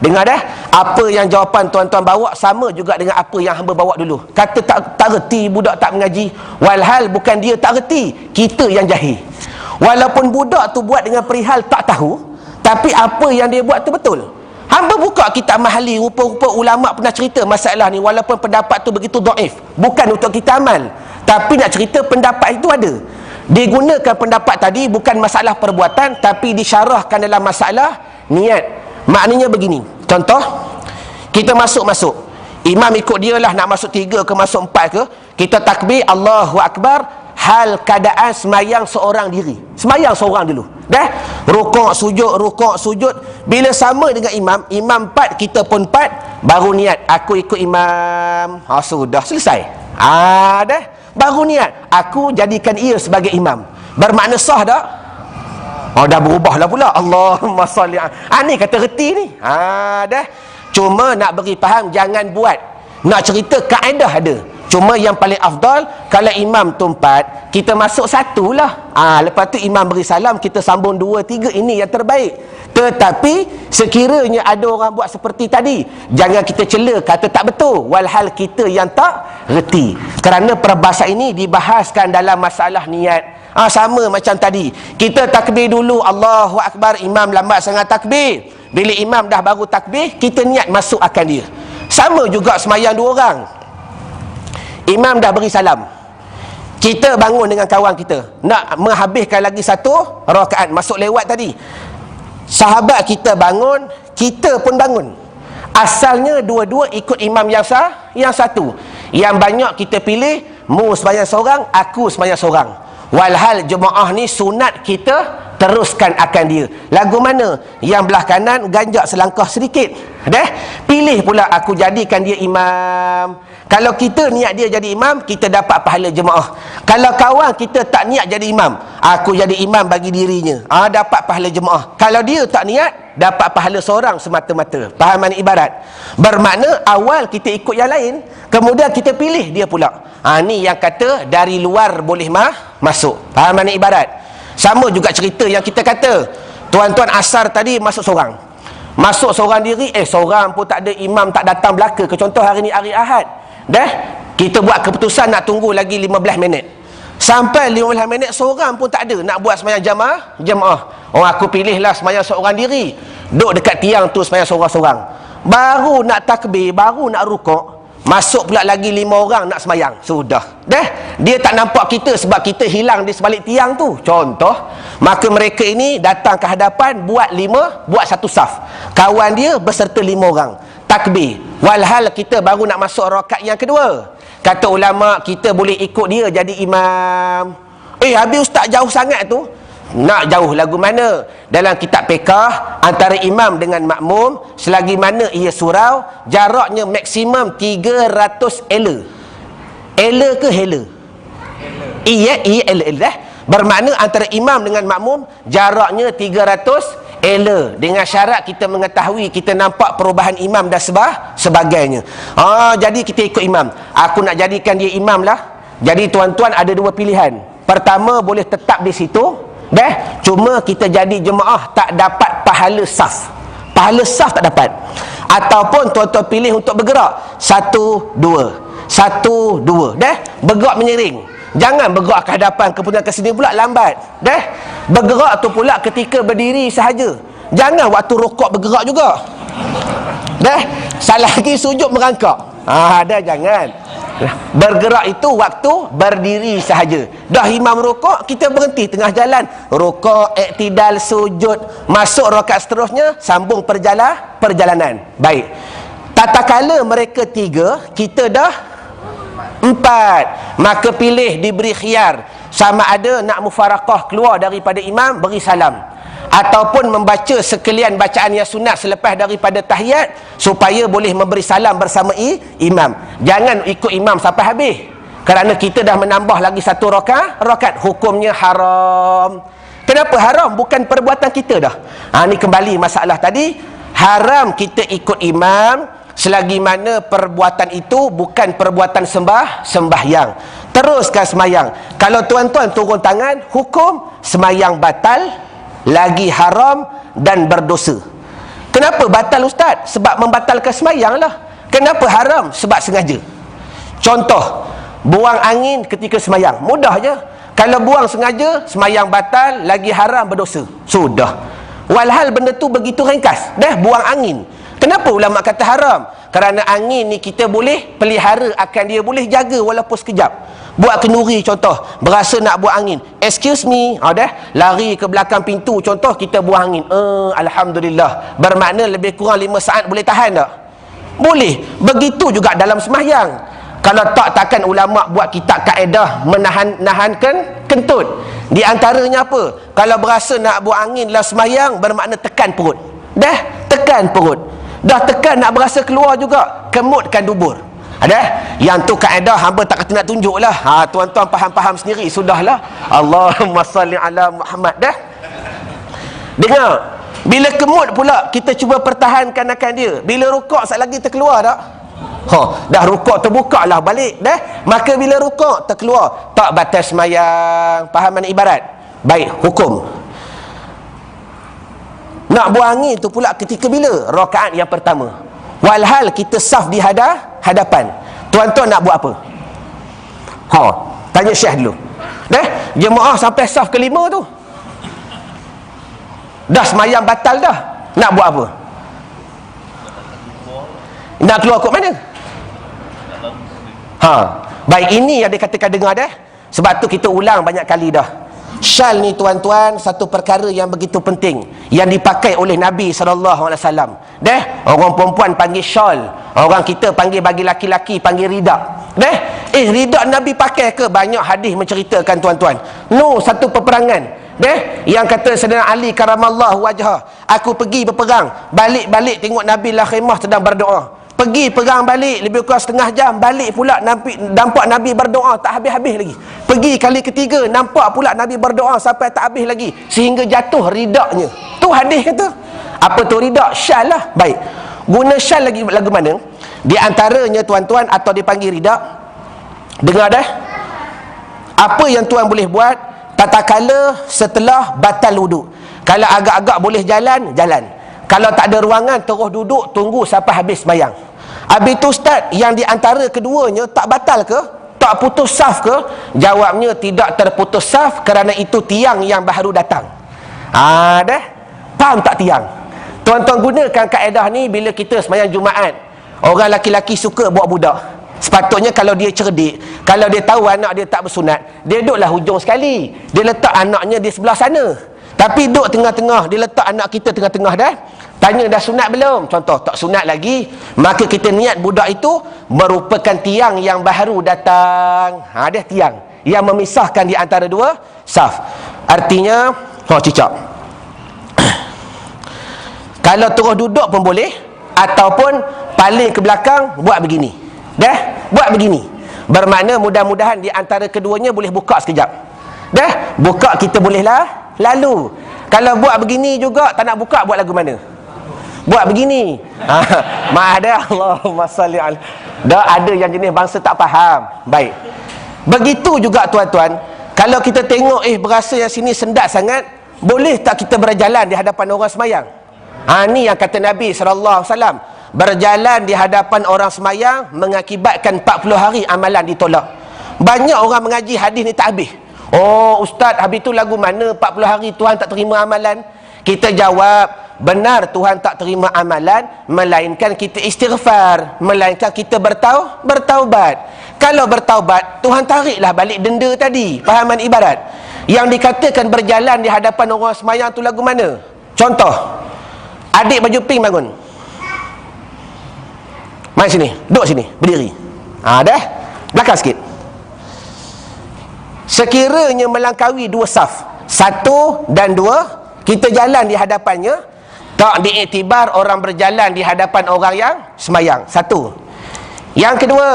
Dengar dah. Apa yang jawapan tuan-tuan bawa sama juga dengan apa yang hamba bawa dulu. Kata tak reti, budak tak mengaji. Walhal bukan dia tak reti, kita yang jahil. Walaupun budak tu buat dengan perihal tak tahu, tapi apa yang dia buat tu betul. Hamba buka kitab Mahali, rupa-rupa ulama pernah cerita masalah ni, walaupun pendapat tu begitu dhaif. Bukan untuk kita amal, tapi nak cerita pendapat itu ada. Digunakan pendapat tadi bukan masalah perbuatan, tapi disyarahkan dalam masalah niat. Maknanya begini. Contoh, kita masuk. Imam ikut dia lah, nak masuk 3 ke masuk 4 ke. Kita takbir Allahu Akbar, hal keadaan semayang seorang diri. Semayang seorang dulu. Dah? Rukuk sujud. Bila sama dengan imam 4, kita pun 4, baru niat aku ikut imam. Sudah selesai. Dah. Baru niat aku jadikan ia sebagai imam. Bermakna sah tak? Dah berubah lah pula. Allahumma salli. Ni kata reti ni. Dah. Cuma nak beri faham, jangan buat. Nak cerita kaedah ada. Cuma yang paling afdal, kalau imam tu 4, kita masuk 1 lah. Lepas tu imam beri salam, kita sambung 2, 3. Ini yang terbaik. Tetapi sekiranya ada orang buat seperti tadi, jangan kita cela, kata tak betul, walhal kita yang tak reti. Kerana perbahasan ini dibahaskan dalam masalah niat. Sama macam tadi, kita takbir dulu Allahu Akbar, imam lambat sangat takbir. Bila imam dah baru takbir, kita niat masuk akan dia. Sama juga semayang 2 orang. Imam dah beri salam, kita bangun dengan kawan kita, nak menghabiskan lagi 1 rakaat, masuk lewat tadi. Sahabat kita bangun, kita pun bangun. Asalnya dua-dua ikut imam yang satu. Yang banyak kita pilih, mu semayang seorang, aku semayang seorang. Walhal jemaah ni sunat kita teruskan akan dia. Lagu mana? Yang belah kanan ganjak selangkah sedikit. Dah? Pilih pula aku jadikan dia imam. Kalau kita niat dia jadi imam, kita dapat pahala jemaah. Kalau kawan kita tak niat jadi imam, aku jadi imam bagi dirinya, dapat pahala jemaah. Kalau dia tak niat, dapat pahala seorang semata-mata. Fahaman ibarat? Bermakna awal kita ikut yang lain, kemudian kita pilih dia pula. Ni yang kata dari luar boleh masuk. Fahaman ibarat? Sama juga cerita yang kita kata, tuan-tuan asar tadi masuk seorang. Masuk seorang diri, seorang pun tak ada, imam tak datang belaka ke. Contoh hari ni hari Ahad. Dah, kita buat keputusan nak tunggu lagi 15 minit. Sampai 15 minit seorang pun tak ada nak buat sembahyang jemaah. Aku pilihlah sembahyang seorang diri. Duduk dekat tiang tu sembahyang seorang-seorang. Baru nak takbir, baru nak rukuk, masuk pula lagi 5 orang nak sembahyang. Sudah. Dah, dia tak nampak kita sebab kita hilang di sebalik tiang tu. Contoh, maka mereka ini datang ke hadapan, buat 1 saf. Kawan dia beserta 5 orang. Takbir. Walhal kita baru nak masuk rakaat yang kedua. Kata ulama, kita boleh ikut dia jadi imam. Habis ustaz jauh sangat tu. Nak jauh lagu mana? Dalam kitab fiqh, antara imam dengan makmum, selagi mana ia surau, jaraknya maksimum 300 ela. Ela ke hela? Ela dah. Bermakna antara imam dengan makmum jaraknya 300 ela. Dengan syarat kita mengetahui, kita nampak perubahan imam dan sebagainya. Jadi kita ikut imam. Aku nak jadikan dia imam lah. Jadi tuan-tuan ada 2 pilihan. Pertama, boleh tetap di situ. Dah, cuma kita jadi jemaah tak dapat pahala saf. Pahala saf tak dapat. Ataupun tuan-tuan pilih untuk bergerak 1, 2, 1, 2. Dah, bergerak menyiring. Jangan bergerak ke hadapan, kemudian ke sini pula lambat. Dah, bergerak tu pula ketika berdiri sahaja. Jangan waktu rukuk bergerak juga. Dah, salah lagi sujud merangkak. Dah, jangan. Bergerak itu waktu berdiri sahaja. Dah imam rukuk, kita berhenti tengah jalan. Rukuk, iktidal, sujud. Masuk rakaat seterusnya, sambung perjalanan. Baik. Tatkala mereka 3, kita dah 4. Maka pilih, diberi khiyar. Sama ada nak mufaraqah, keluar daripada imam, beri salam, ataupun membaca sekalian bacaan yang sunat selepas daripada tahiyat, supaya boleh memberi salam bersama imam. Jangan ikut imam sampai habis, kerana kita dah menambah lagi 1 rakaat. Hukumnya haram. Kenapa haram? Bukan perbuatan kita dah. Ni kembali masalah tadi. Haram kita ikut imam selagi mana perbuatan itu bukan perbuatan sembahyang. Teruskan semayang. Kalau tuan-tuan turun tangan, hukum semayang batal, lagi haram dan berdosa. Kenapa batal ustaz? Sebab membatalkan semayang lah. Kenapa haram? Sebab sengaja. Contoh, buang angin ketika semayang. Mudah je. Kalau buang sengaja, semayang batal, lagi haram, berdosa. Sudah. Walhal benda tu begitu ringkas. Dah, buang angin. Kenapa ulama kata haram? Kerana angin ni kita boleh pelihara akan dia, boleh jaga walaupun sekejap. Buat kenduri contoh, berasa nak buang angin, excuse me, dah lari ke belakang pintu contoh, kita buang angin, alhamdulillah, bermakna lebih kurang 5 saat boleh tahan tak? Boleh. Begitu juga dalam sembahyang. Kalau takkan ulama buat kitab kaedah menahan-nahankan kentut. Di antaranya apa? Kalau berasa nak buang angin dalam sembahyang, bermakna tekan perut. Dah, tekan perut. Dah tekan nak berasa keluar juga, kemutkan dubur. Ada? Yang tu kaedah hamba tak kata nak tunjuk lah. Tuan-tuan faham-faham sendiri. Sudahlah. Allahumma salli ala Muhammad. Dah? Dengar. Bila kemut pula, kita cuba pertahankan akan dia. Bila rukuk, sekali lagi terkeluar tak? Dah rukuk terbuka lah balik. Dah? Maka bila rukuk terkeluar, tak batas semayang. Faham mana ibarat? Baik, hukum. Nak buang angin tu pula ketika bila? Rakaat yang pertama. Walhal kita saf di hadapan. Tuan-tuan nak buat apa? Tanya Syekh dulu. Dah? Jemaah sampai saf kelima tu, dah semayang batal dah. Nak buat apa? Nak keluar kot mana? Baik, ini yang dikatakan dengar dah. Sebab tu kita ulang banyak kali dah. Syal ni tuan-tuan, satu perkara yang begitu penting yang dipakai oleh Nabi SAW. Dah? Orang perempuan panggil syal, orang kita panggil, bagi laki-laki panggil rida. Dah? Rida Nabi pakai ke? Banyak hadis menceritakan tuan-tuan. Satu peperangan. Dah? Yang kata Sayyidina Ali karamallahu wajhah, aku pergi berperang, balik-balik tengok Nabi lah khemah sedang berdoa. Pergi perang balik lebih kurang setengah jam, balik pula nampak Nabi berdoa tak habis-habis lagi. Pergi kali ketiga, nampak pula Nabi berdoa sampai tak habis lagi, sehingga jatuh ridaknya. Tu hadis kata. Apa tu ridak? Syal lah. Baik, guna syal lagi lagu mana? Di antaranya tuan-tuan, atau dipanggil ridak, dengar dah, apa yang tuan boleh buat tatkala setelah batal wuduk. Kalau agak-agak boleh jalan. Kalau tak ada ruangan, terus duduk tunggu sampai habis sembahyang. Habis tu ustaz, yang di antara keduanya tak batal ke? Tak putus saf ke? Jawabnya tidak terputus saf, kerana itu tiang yang baru datang. Dah? Faham tak tiang? Tuan-tuan gunakan kaedah ni bila kita sembahyang Jumaat. Orang laki-laki suka bawa budak. Sepatutnya kalau dia cerdik, kalau dia tahu anak dia tak bersunat, dia duduklah hujung sekali. Dia letak anaknya di sebelah sana. Tapi duduk tengah-tengah, dia letak anak kita tengah-tengah dah. Tanya dah sunat belum? Contoh, tak sunat lagi. Maka kita niat budak itu merupakan tiang yang baru datang. Dia tiang yang memisahkan di antara dua saf. Artinya, cicak. Kalau terus duduk pun boleh, ataupun paling ke belakang, buat begini. Dah? Buat begini. Bermakna mudah-mudahan di antara keduanya boleh buka sekejap. Dah? Buka kita bolehlah lalu. Kalau buat begini juga tak nak buka, buat lagu mana? Buat begini. Ada Allahumma salli ala. Dah ada yang jenis bangsa tak faham. Baik. Begitu juga tuan-tuan, kalau kita tengok berasa yang sini sendat sangat, boleh tak kita berjalan di hadapan orang semayang? Ni yang kata Nabi SAW, berjalan di hadapan orang semayang mengakibatkan 40 hari amalan ditolak. Banyak orang mengaji hadis ni tak habis. Ustaz, habis tu lagu mana 40 hari Tuhan tak terima amalan? Kita jawab, benar Tuhan tak terima amalan, melainkan kita istighfar, melainkan kita bertaubat. Kalau bertaubat, Tuhan tariklah balik denda tadi. Fahaman ibarat? Yang dikatakan berjalan di hadapan orang semayang tu lagu mana? Contoh, adik baju pink bangun, mai sini, duduk sini, berdiri. Dah, belakang sikit. Sekiranya melangkaui dua saf, 1 dan 2, kita jalan di hadapannya, tak diiktibar orang berjalan di hadapan orang yang semayang. 1. Yang kedua,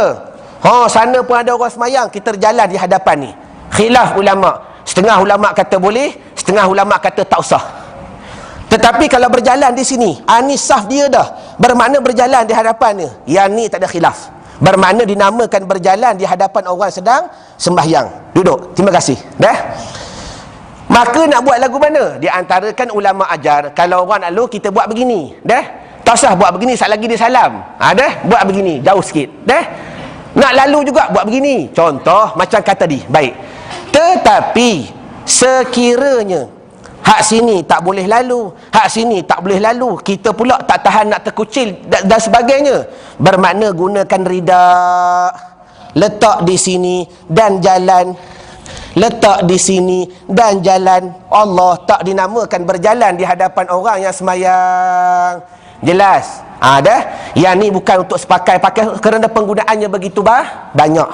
sana pun ada orang semayang, kita jalan di hadapan ni. Khilaf ulama. Setengah ulama kata boleh, setengah ulama kata tak usah. Tetapi kalau berjalan di sini, ni saf dia dah, bermakna berjalan di hadapannya, yang ni tak ada khilaf, bermakna dinamakan berjalan di hadapan orang sedang sembahyang. Duduk, terima kasih. Dah. Maka nak buat lagu mana? Di antara kan ulama ajar, kalau orang nak lalu kita buat begini. Dah. Tak usah buat begini, saat lagi dia salam. Dah. Buat begini, jauh sikit. Dah. Nak lalu juga buat begini. Contoh macam kata tadi. Baik. Tetapi sekiranya hak sini tak boleh lalu, hak sini tak boleh lalu, kita pula tak tahan nak terkucil dan sebagainya, bermakna gunakan rida, letak di sini dan jalan, letak di sini dan jalan. Allah tak dinamakan berjalan di hadapan orang yang semayang. Jelas? Dah. Yang ni bukan untuk sepakai pakai kerana penggunaannya begitu banyak.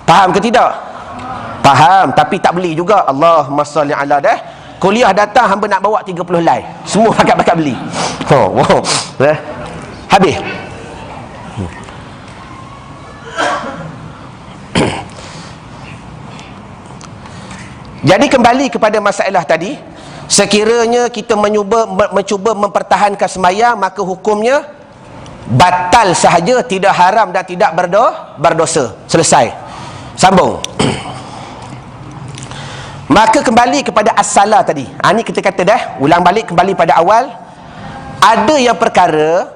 Faham ke tidak? Faham, tapi tak beli juga. Allahumma salli ala dah. Kuliah datang hamba nak bawa 30 lai. Semua pakat beli. Wow. Dah. Habis. Jadi kembali kepada masalah tadi, sekiranya kita mencuba mempertahankan sembahyang, maka hukumnya batal sahaja, tidak haram dan tidak berdosa. Selesai. Sambung. Maka kembali kepada as-salah tadi. Ni kita kata dah, ulang balik kembali pada awal. Ada yang perkara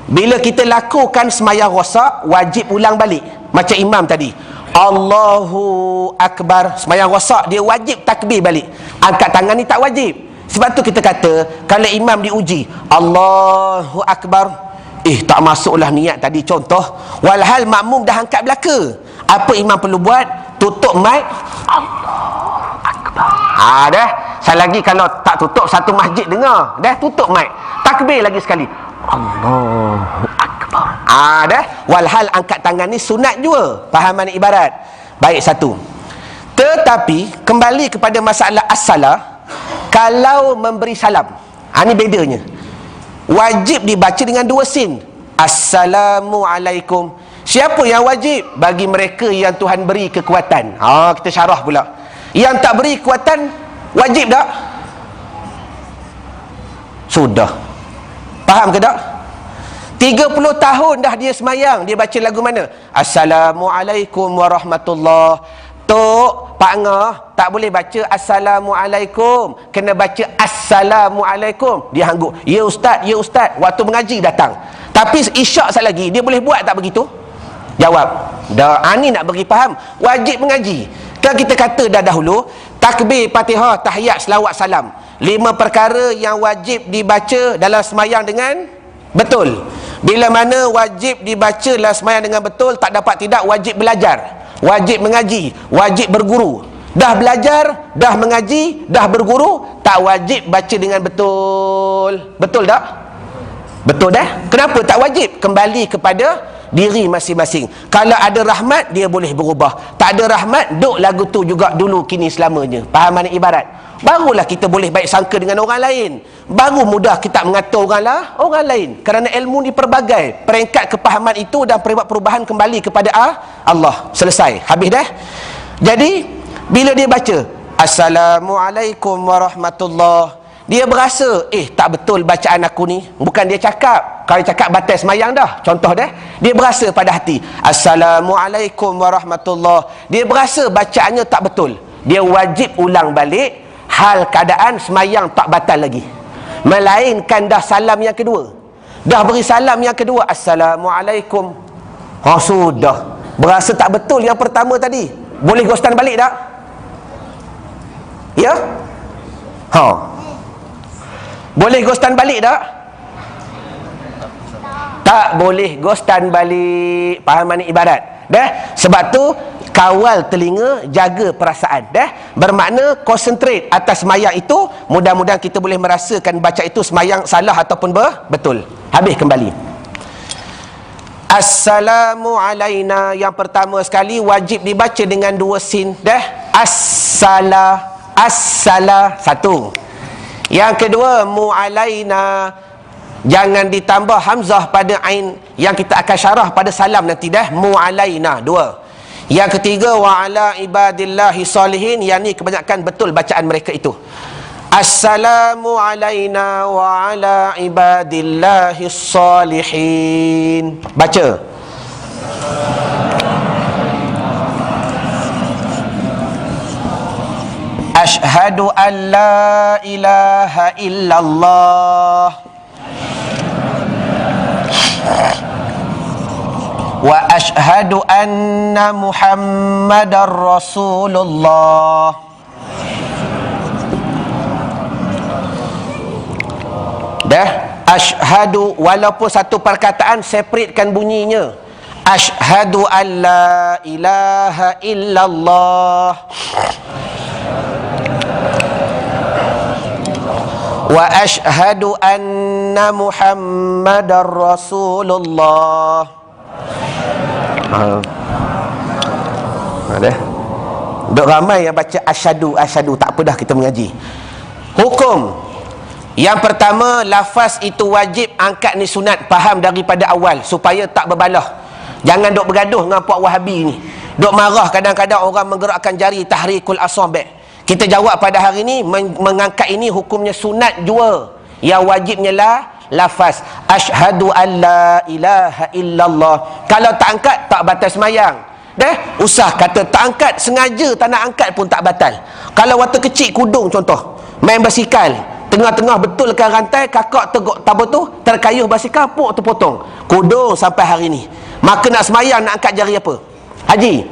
bila kita lakukan sembahyang rosak, wajib ulang balik. Macam imam tadi, Allahu Akbar, sembahyang rosak, dia wajib takbir balik. Angkat tangan ni tak wajib. Sebab tu kita kata, kalau imam diuji Allahu Akbar, tak masuklah niat tadi. Contoh, walhal makmum dah angkat belaka. Apa imam perlu buat? Tutup mic. Dah. Sekali lagi kalau tak tutup, satu masjid dengar. Dah, tutup mic. Takbir lagi sekali. Allahu Akbar. Dah. Walhal angkat tangan ni sunat juga. Fahaman ibarat. Baik, satu. Tetapi kembali kepada masalah as-salah, kalau memberi salam, ni bedanya. Wajib dibaca dengan dua sin. Assalamualaikum. Siapa yang wajib? Bagi mereka yang Tuhan beri kekuatan. Kita syarah pula. Yang tak beri kekuatan, wajib tak? Sudah. Faham ke tak? 30 tahun dah dia semayang, dia baca lagu mana? Assalamualaikum warahmatullahi. Tok, Pak Ngah, tak boleh baca Assalamualaikum, kena baca Assalamualaikum. Dia hangguk, ya ustaz, ya ustaz. Waktu mengaji datang. Tapi isyak sekali lagi, dia boleh buat tak begitu? Jawab, dah. Ni nak bagi faham, wajib mengaji. Kan kita kata dah dahulu, takbir, Fatihah, tahiyat, selawat, salam, 5 perkara yang wajib dibaca dalam semayang dengan betul. Bila mana wajib dibaca dalam semayang dengan betul, tak dapat tidak, wajib belajar, wajib mengaji, wajib berguru. Dah belajar, dah mengaji, dah berguru, tak wajib baca dengan betul. Betul tak? Betul dah? Kenapa tak wajib? Kembali kepada diri masing-masing. Kalau ada rahmat, dia boleh berubah. Tak ada rahmat, duk lagu tu juga dulu, kini, selamanya. Faham mana ibarat? Barulah kita boleh baik sangka dengan orang lain. Baru mudah kita mengatur orang lain. Kerana ilmu ni pelbagai. Peringkat kepahaman itu dan perubahan kembali kepada Allah. Selesai. Habis dah? Jadi, bila dia baca Assalamualaikum warahmatullahi, dia berasa, tak betul bacaan aku ni. Bukan dia cakap. Kalau dia cakap batal semayang dah. Contoh dah. Dia berasa pada hati, Assalamualaikum warahmatullahi. Dia berasa bacaannya tak betul. Dia wajib ulang balik. Hal keadaan semayang tak batal lagi. Melainkan dah salam yang kedua. Dah beri salam yang kedua, Assalamualaikum. Sudah. Berasa tak betul yang pertama tadi. Boleh ghostan balik tak? Ya? Boleh ghostan balik tak? Tak boleh ghostan balik. Faham mana ibarat? Dah? Sebab tu kawal telinga, jaga perasaan. Dah? Bermakna konsentrate atas semayang itu. Mudah-mudahan kita boleh merasakan baca itu semayang salah ataupun betul. Habis kembali. Assalamu alaina, yang pertama sekali wajib dibaca dengan dua sin. Dah? As-salah, satu. Yang kedua, mu'alaina, jangan ditambah hamzah pada ain yang kita akan syarah pada salam nanti. Dah? Mu'alaina, dua. Yang ketiga, wa ala ibadillahi salihin, yang ni kebanyakan betul bacaan mereka itu. Assalamu alaina wa ala ibadillahi salihin. Baca. Ashhadu an la ilaha illallah wa ashhadu anna Muhammadar Rasulullah. Dah, ashhadu, walaupun satu perkataan separatekan bunyinya. Ashhadu an la ilaha illallah wa ashhadu anna Muhammadar Rasulullah. Ada. Dok ramai yang baca asyhadu, tak apa dah kita mengaji. Hukum. Yang pertama, lafaz itu wajib, angkat ni sunat. Faham daripada awal supaya tak berbalah. Jangan dok bergaduh dengan puak Wahabi ni. Dok marah kadang-kadang orang menggerakkan jari tahrikul asabi'. Kita jawab pada hari ni, mengangkat ini hukumnya sunat jua. Yang wajibnya lah lafaz asyhadu an la ilaha illallah. Kalau tak angkat, tak batal semayang. Dah, usah kata tak angkat, sengaja tak nak angkat pun tak batal. Kalau waktu kecil kudung contoh, main basikal, tengah-tengah betulkan rantai, kakak teguk tabut tu, terkayuh basikal, puk terpotong. Kudung sampai hari ni. Maka nak semayang, nak angkat jari apa? Haji.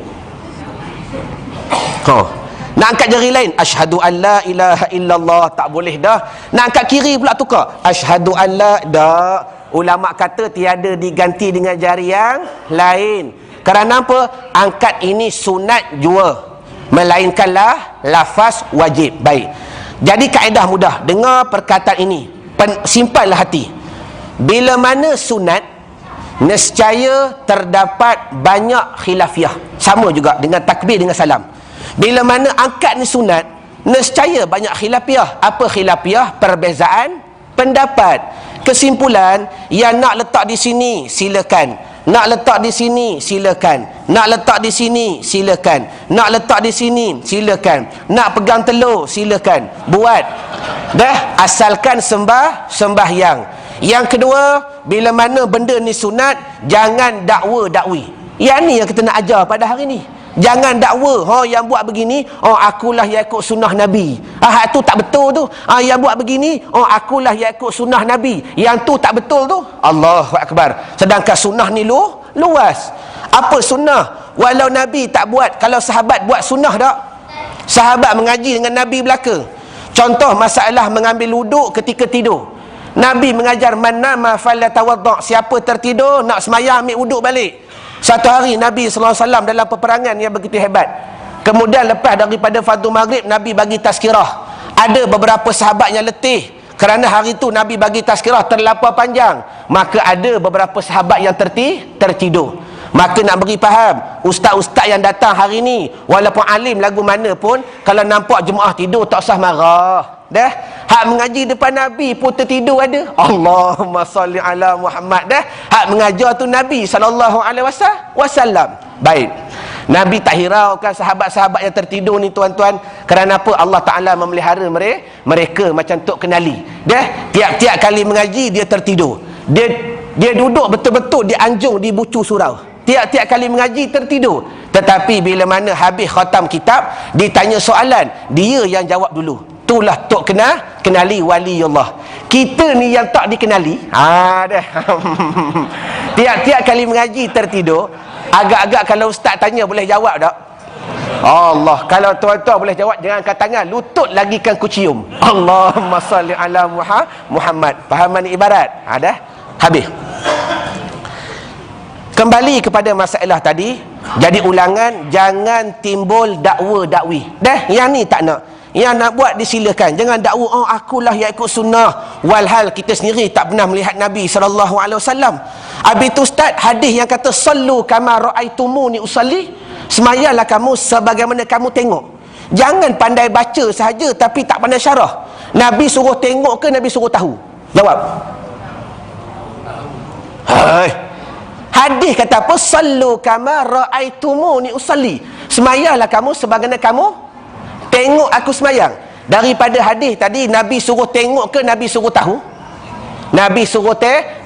Nak angkat jari lain, asyhadu an la ilaha illallah, tak boleh dah. Nak angkat kiri pula tukar, asyhadu an la, dah. Ulama kata tiada diganti dengan jari yang lain. Kerana apa? Angkat ini sunat jua, melainkanlah lafaz wajib. Baik. Jadi kaedah mudah, dengar perkataan ini, simpanlah hati. Bila mana sunat, nescaya terdapat banyak khilafiah. Sama juga dengan takbir dengan salam. Bila mana angkat ni sunat, nescaya banyak khilafiah. Apa khilafiah? Perbezaan pendapat. Kesimpulan, yang nak letak di sini silakan, nak letak di sini silakan, nak letak di sini silakan, nak letak di sini silakan, nak pegang telur silakan, buat. Dah, asalkan sembahyang. Yang kedua, bila mana benda ni sunat, jangan dakwa-dakwi. Yang ni yang kita nak ajar pada hari ni. Jangan dakwa, yang buat begini, akulah yang ikut sunnah Nabi. Tu tak betul tu. Yang buat begini, akulah yang ikut sunnah Nabi. Yang tu tak betul tu. Allahu Akbar. Sedangkan sunnah ni luas. Apa sunnah? Walau Nabi tak buat, kalau sahabat buat sunnah tak? Sahabat mengaji dengan Nabi belaka. Contoh masalah mengambil wuduk ketika tidur. Nabi mengajar, man nama falyatawadda', siapa tertidur nak semayang ambil wuduk balik. Satu hari Nabi SAW dalam peperangan yang begitu hebat. Kemudian lepas daripada fardu maghrib, Nabi bagi tazkirah. Ada beberapa sahabat yang letih kerana hari itu Nabi bagi tazkirah terlampau panjang. Maka ada beberapa sahabat yang tertidur. Maka nak beri faham, ustaz-ustaz yang datang hari ni, walaupun alim lagu mana pun, kalau nampak jemaah tidur tak usah marah. Dah, hak mengaji depan Nabi pun tertidur ada. Allahumma salli ala Muhammad. Dah, hak mengajar tu Nabi SAW. Baik. Nabi tak hiraukan sahabat-sahabat yang tertidur ni tuan-tuan. Kerana apa? Allah Ta'ala memelihara mereka macam tok kenali. Dah, tiap-tiap kali mengaji dia tertidur. Dia duduk betul-betul di anjung, di bucu surau. Tiap-tiap kali mengaji tertidur. Tetapi bila mana habis khatam kitab, ditanya soalan, dia yang jawab dulu. Itulah tok kenali wali Allah. Kita ni yang tak dikenali, dah. Tiap-tiap kali mengaji tertidur. Agak-agak kalau ustaz tanya boleh jawab tak? Allah, kalau tuan-tuan boleh jawab, jangan angkat tangan, lutut lagi kan ku cium. Allahumma salli ala Muhammad. Fahaman ibarat? Dah. Habis. Kembali kepada masalah tadi. Jadi ulangan, jangan timbul dakwa-dakwi. Dah, yang ni tak nak. Yang nak buat disilakan. Jangan dakwa, akulah yang ikut sunnah. Walhal kita sendiri tak pernah melihat Nabi SAW. Habis tu ustaz, hadis yang kata sallu kama ra'aitumuni usalli, semayalah kamu sebagaimana kamu tengok. Jangan pandai baca sahaja tapi tak pandai syarah. Nabi suruh tengok ke Nabi suruh tahu? Jawab. Hai. Hadis kata apa? Sallu kama ra'aitumuni usalli. Semayanglah kamu sebagaimana kamu tengok aku semayang. Daripada hadis tadi, Nabi suruh tengok ke Nabi suruh tahu? Nabi suruh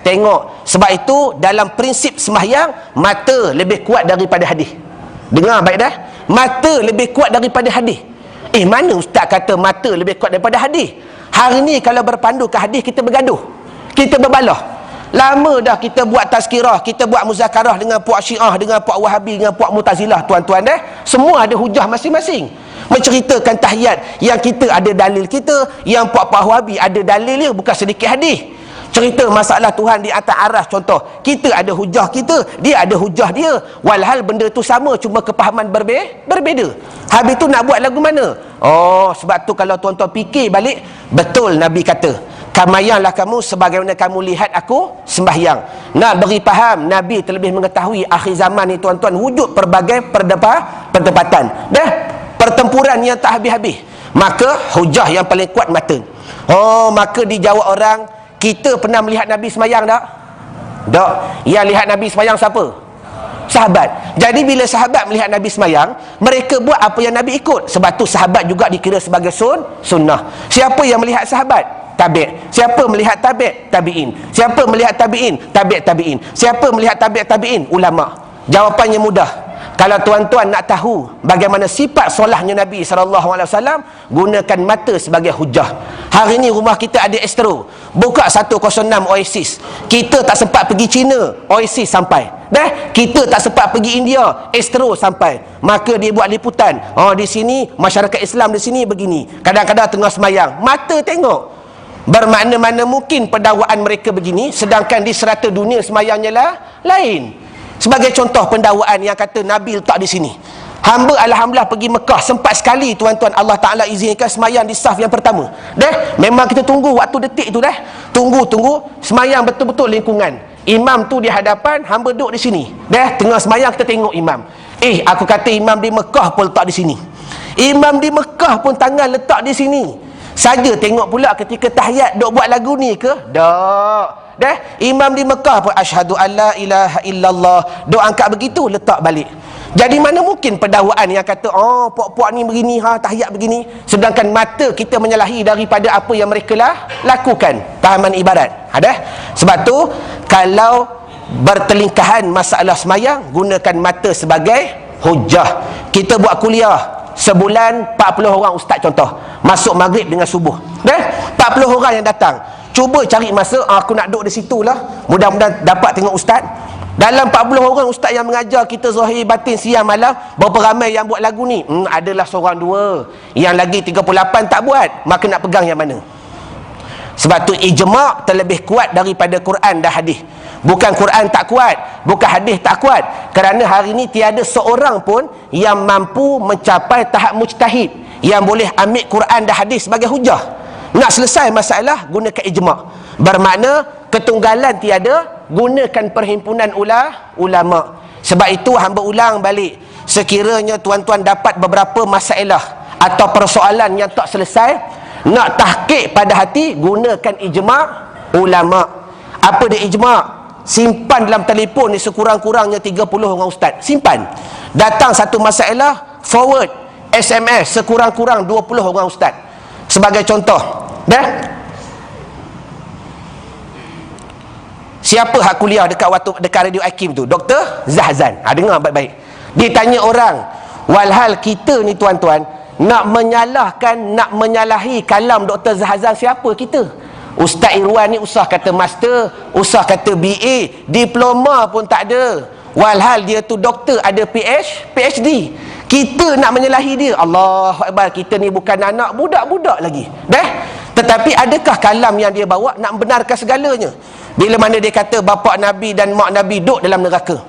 tengok. Sebab itu dalam prinsip sembahyang, mata lebih kuat daripada hadis. Dengar baik dah. Mata lebih kuat daripada hadis. Mana ustaz kata mata lebih kuat daripada hadis? Hari ni kalau berpandu ke hadis, kita bergaduh, kita berbalah. Lama dah kita buat tazkirah, kita buat muzakarah dengan puak Syiah, dengan puak Wahabi, dengan puak Mu'tazilah, tuan-tuan dah. Semua ada hujah masing-masing. Menceritakan tahiyat, yang kita ada dalil kita, yang puak-puak Wahabi ada dalil dia, bukan sedikit hadis. Cerita masalah Tuhan di atas aras, contoh, kita ada hujah kita, dia ada hujah dia, walhal benda tu sama, cuma kepahaman berbeza. Habis tu nak buat lagu mana? Oh, sebab tu kalau tuan-tuan fikir balik, betul Nabi kata, kamayanglah kamu sebagaimana kamu lihat aku sembahyang. Nak beri faham, Nabi terlebih mengetahui akhir zaman ni tuan-tuan, wujud pelbagai perdebatan dah, pertempuran yang tak habis-habis. Maka hujah yang paling kuat mata. Oh, maka dijawab orang, kita pernah melihat Nabi semayang tak? Tak. Yang lihat Nabi semayang siapa? Sahabat. Jadi bila sahabat melihat Nabi semayang, mereka buat apa yang Nabi ikut. Sebab tu sahabat juga dikira sebagai sunnah. Siapa yang melihat sahabat? Tabi'. Siapa melihat tabi'? Tabi'in. Siapa melihat tabi'in? Tabi'in. Siapa melihat tabi'in? Ulama. Jawapannya mudah. Kalau tuan-tuan nak tahu bagaimana sifat solahnya Nabi SAW, gunakan mata sebagai hujah. Hari ni rumah kita ada Astro, buka 106 Oasis. Kita tak sempat pergi China, Oasis sampai. Dah, kita tak sempat pergi India, Astro sampai. Maka dia buat liputan. Oh, di sini masyarakat Islam di sini begini. Kadang-kadang tengah semayang, mata tengok. Bermakna-mana mungkin pendakwaan mereka begini, sedangkan di serata dunia semayangnya lah lain. Sebagai contoh pendakwaan yang kata Nabi letak di sini. Hamba alhamdulillah pergi Mekah, sempat sekali tuan-tuan Allah Ta'ala izinkan semayang di saf yang pertama. Dah, memang kita tunggu waktu detik tu dah. Tunggu, semayang betul-betul lingkungan. Imam tu di hadapan, hamba duduk di sini. Dah, tengah semayang kita tengok imam. Aku kata imam di Mekah pun letak di sini. Imam di Mekah pun tangan letak di sini. Saja tengok pula ketika tahiyat duk buat lagu ni ke? Tak. Dah, imam di Mekah pun asyhadu alla ilaha illallah, duk angkat begitu, letak balik. Jadi mana mungkin pendakwaan yang kata puak-puak ni begini, tahiyat begini, sedangkan mata kita menyalahi daripada apa yang mereka lah lakukan. Pahaman ibarat. Dah. Sebab tu kalau bertelingkahan masalah semayang, gunakan mata sebagai hujah. Kita buat kuliah sebulan 40 orang ustaz contoh, masuk maghrib dengan subuh. Dah, 40 orang yang datang. Cuba cari masa, aku nak duduk di situ lah, mudah-mudahan dapat tengok ustaz. Dalam 40 orang ustaz yang mengajar kita zahir batin siang malam, berapa ramai yang buat lagu ni? Adalah seorang dua, yang lagi 38 tak buat. Maka nak pegang yang mana? Sebab tu ijma' terlebih kuat daripada Quran dan hadis. Bukan Quran tak kuat, bukan hadis tak kuat, kerana hari ni tiada seorang pun yang mampu mencapai tahap mujtahid yang boleh ambil Quran dan hadis sebagai hujah. Nak selesai masalah, gunakan ijma'. Bermakna ketunggalan tiada, gunakan perhimpunan ulama'. Sebab itu hamba ulang balik, sekiranya tuan-tuan dapat beberapa masalah atau persoalan yang tak selesai, nak tahqiq pada hati, gunakan ijma' ulama'. Apa dia ijma'? Simpan dalam telefon ni sekurang-kurangnya 30 orang ustaz. Simpan. Datang satu masalah, forward SMS sekurang-kurang 20 orang ustaz. Sebagai contoh, dah, siapa hak kuliah dekat Radio Hakim tu? Dr. Zahzan. Dengar baik-baik. Ditanya orang, walhal kita ni tuan-tuan nak menyalahkan, nak menyalahi kalam Dr. Zahzan, siapa kita? Ustaz Irwan ni usah kata master, usah kata BA, diploma pun tak ada. Walhal dia tu doktor, ada PhD. Kita nak menyalahi dia. Allahu Akbar, kita ni bukan anak budak-budak lagi. Dah. Tetapi adakah kalam yang dia bawa nak membenarkan segalanya? Bila mana dia kata bapa Nabi dan mak Nabi duduk dalam neraka.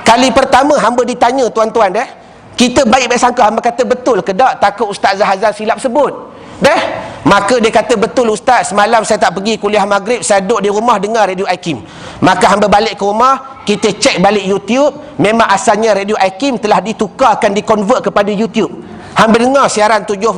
Kali pertama hamba ditanya tuan-tuan dah. Kita baik-baik sangka, hamba kata betul ke tak? Takut Ustaz Zahazan silap sebut. Dah. Maka dia kata betul ustaz, semalam saya tak pergi kuliah maghrib, saya duduk di rumah dengar Radio Hakim. Maka hamba balik ke rumah, kita cek balik YouTube, memang asalnya Radio Hakim telah ditukarkan, dikonvert kepada YouTube. Hamba dengar siaran 71,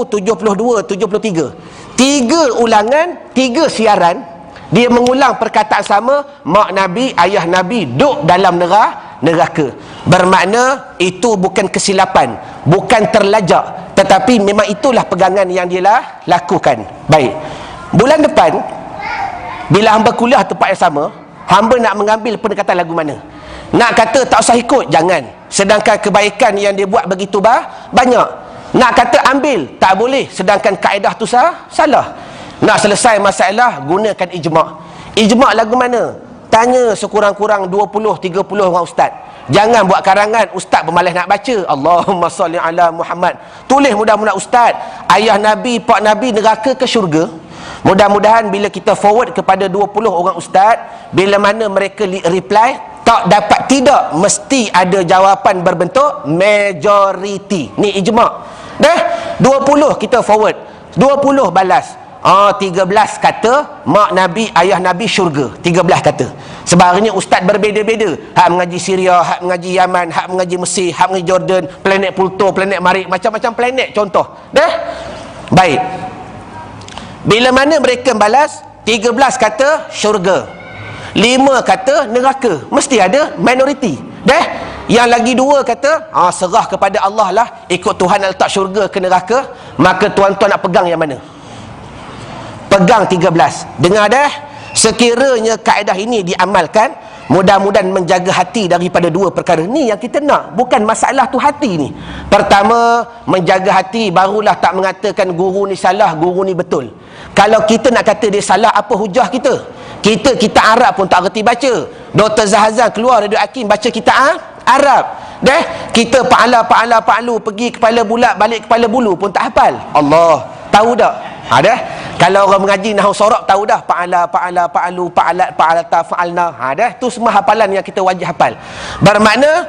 72, 73. 3 ulangan, 3 siaran Dia mengulang perkataan sama, mak Nabi, ayah Nabi duduk dalam neraka. Bermakna itu bukan kesilapan, bukan terlajak, tetapi memang itulah pegangan yang dia lakukan. Baik, bulan depan bila hamba kuliah tempat yang sama, hamba nak mengambil pendekatan lagu mana? Nak kata tak usah ikut, jangan. Sedangkan kebaikan yang dia buat begitu banyak. Nak kata ambil, tak boleh, sedangkan kaedah tu salah. Nak selesai masalah, gunakan ijma'. Ijma' lagu mana? Tanya sekurang-kurang 20-30 orang ustaz. Jangan buat karangan, ustaz pemalas nak baca. Allahumma salli ala Muhammad. Tulis mudah-mudahan ustaz, ayah Nabi, pak Nabi neraka ke syurga? Mudah-mudahan bila kita forward kepada 20 orang ustaz, bila mana mereka reply, tak dapat tidak, mesti ada jawapan berbentuk majority. Ni ijma'. Dah 20 kita forward, 20 balas. 13 kata mak Nabi, ayah Nabi syurga. 13 kata. Sebab hari ni ustaz berbeza-beza. Hak mengaji Syria, hak mengaji Yaman, hak mengaji Mesir, hak mengaji Jordan, planet Pluto, planet Marikh, macam-macam planet contoh. Dah? Baik. Bila mana mereka balas, 13 kata syurga, 5 kata neraka. Mesti ada minoriti. Dah? Yang lagi 2 kata serah kepada Allah lah, ikut Tuhan nak letak syurga ke neraka. Maka tuan-tuan nak pegang yang mana? Pegang 13. Dengar dah? Sekiranya kaedah ini diamalkan, mudah-mudahan menjaga hati daripada 2 perkara ni yang kita nak. Bukan masalah tu hati ni. Pertama, menjaga hati, barulah tak mengatakan guru ni salah, guru ni betul. Kalau kita nak kata dia salah, apa hujah kita? Kita Arab pun tak reti baca. Dr. Zahazan keluar dari Hakim baca kita Arab. Dah? Kita pa'alu pergi kepala bulat, balik kepala bulu pun tak hafal. Allah, tahu tak? Dah? Kalau orang mengaji nahwu sorab tahu dah, pa'alu, pa'alata, fa'alna. Dah? Tu semua hafalan yang kita wajib hafal. Bermakna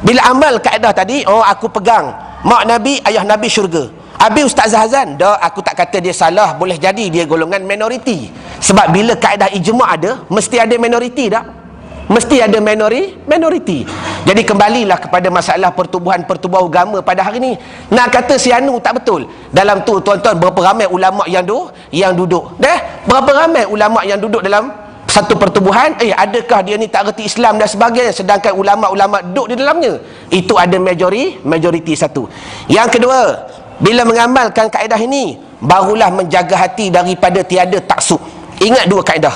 bila amal kaedah tadi, aku pegang mak Nabi, ayah Nabi syurga. Habis Ustaz Zahazan, dah, aku tak kata dia salah, boleh jadi dia golongan minoriti. Sebab bila kaedah ijma' ada, mesti ada minoriti tak? Mesti ada minoriti. Jadi kembalilah kepada masalah pertubuhan agama pada hari ni. Nak kata si anu tak betul. Dalam tu tuan-tuan, berapa ramai ulama' yang duduk? Dah? Berapa ramai ulama' yang duduk dalam satu pertubuhan? Adakah dia ni tak reti Islam dan sebagainya, sedangkan ulama'-ulama' duduk di dalamnya? Itu ada majoriti satu. Yang kedua, bila mengamalkan kaedah ini, barulah menjaga hati daripada tiada taksub. Ingat 2 kaedah.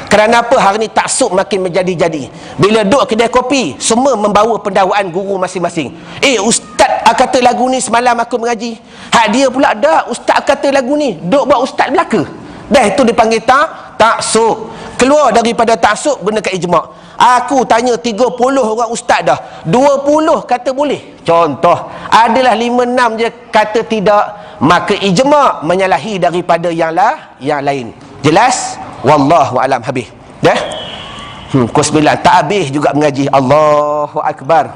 Kerana apa hari ni taksub makin menjadi-jadi? Bila duduk kedai kopi, semua membawa pendakwaan guru masing-masing. Ustaz kata lagu ni semalam aku mengaji. Hak dia pula, dah ustaz kata lagu ni, duduk buat ustaz belaka. Dah, itu dipanggil taksub. Keluar daripada taksub, gunakan ijma'. Aku tanya 30 orang ustaz dah, 20 kata boleh. Contoh, adalah 5-6 je kata tidak. Maka ijma' menyalahi daripada yang lain. Jelas? Wallahu alam. Habis. Dah? Pukul 9 tak habis juga mengaji. Allahu Akbar.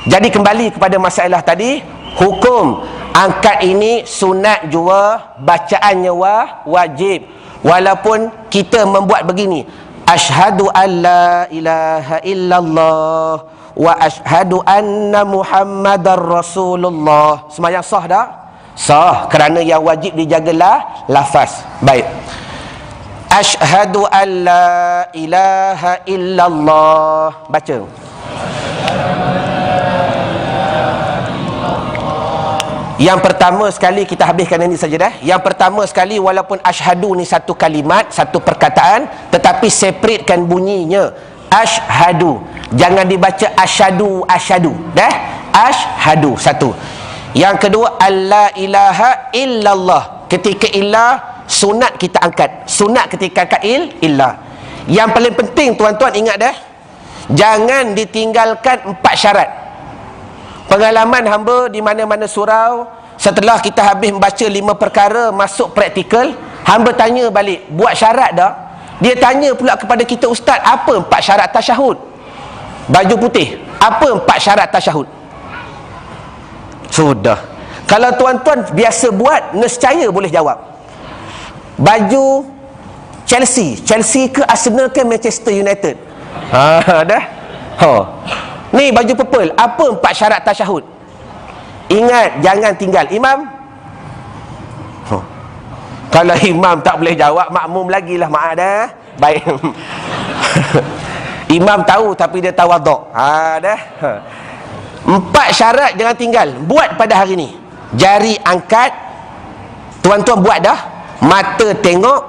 Jadi kembali kepada masalah tadi, hukum angkat ini sunat jua, bacaannya wajib. Walaupun kita membuat begini, asyhadu an la ilaha illallah wa asyhadu anna Muhammadar Rasulullah. Sembahyang sah tak? Sah, kerana yang wajib dijagalah lafaz. Baik. Asyhadu an la ilaha illallah. Baca. Yang pertama sekali kita habiskan ini saja dah. Yang pertama sekali, walaupun asyhadu ni satu kalimat, satu perkataan, tetapi separatekan bunyinya. Asyhadu. Jangan dibaca asyhadu. Dah? Asyhadu. Satu. Yang kedua, alla ilaha illallah. Ketika illah, sunat kita angkat. Sunat ketika angkat illah. Yang paling penting tuan-tuan ingat dah, jangan ditinggalkan 4 syarat. Pengalaman hamba di mana-mana surau, setelah kita habis membaca 5 perkara, masuk praktikal, hamba tanya balik, buat syarat dah? Dia tanya pula kepada kita, ustaz, apa 4 syarat tasyahud? Baju putih, apa 4 syarat tasyahud? Sudah. Kalau tuan-tuan biasa buat, nescaya boleh jawab. Baju Chelsea ke Arsenal ke Manchester United? Dah? Ni baju purple, apa 4 syarat tasyahud? Ingat, jangan tinggal. Imam? Kalau imam tak boleh jawab, makmum lagi lah, maaf dah. Baik. Imam tahu tapi dia tawaduk. Dah. 4 syarat jangan tinggal. Buat pada hari ni. Jari angkat, tuan-tuan buat dah. Mata tengok,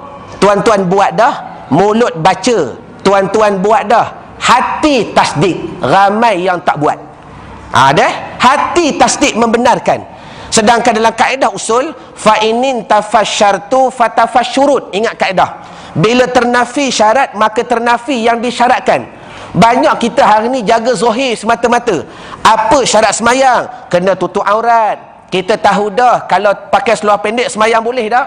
tuan-tuan buat dah. Mulut baca, tuan-tuan buat dah. Hati tasdik, ramai yang tak buat. Dah. Hati tasdik membenarkan. Sedangkan dalam kaedah usul, fa inin tafasyartu fatafashurut. Ingat kaedah. Bila ternafi syarat, maka ternafi yang disyaratkan. Banyak kita hari ni jaga zahir semata-mata. Apa syarat semayang? Kena tutup aurat. Kita tahu dah, kalau pakai seluar pendek semayang boleh tak?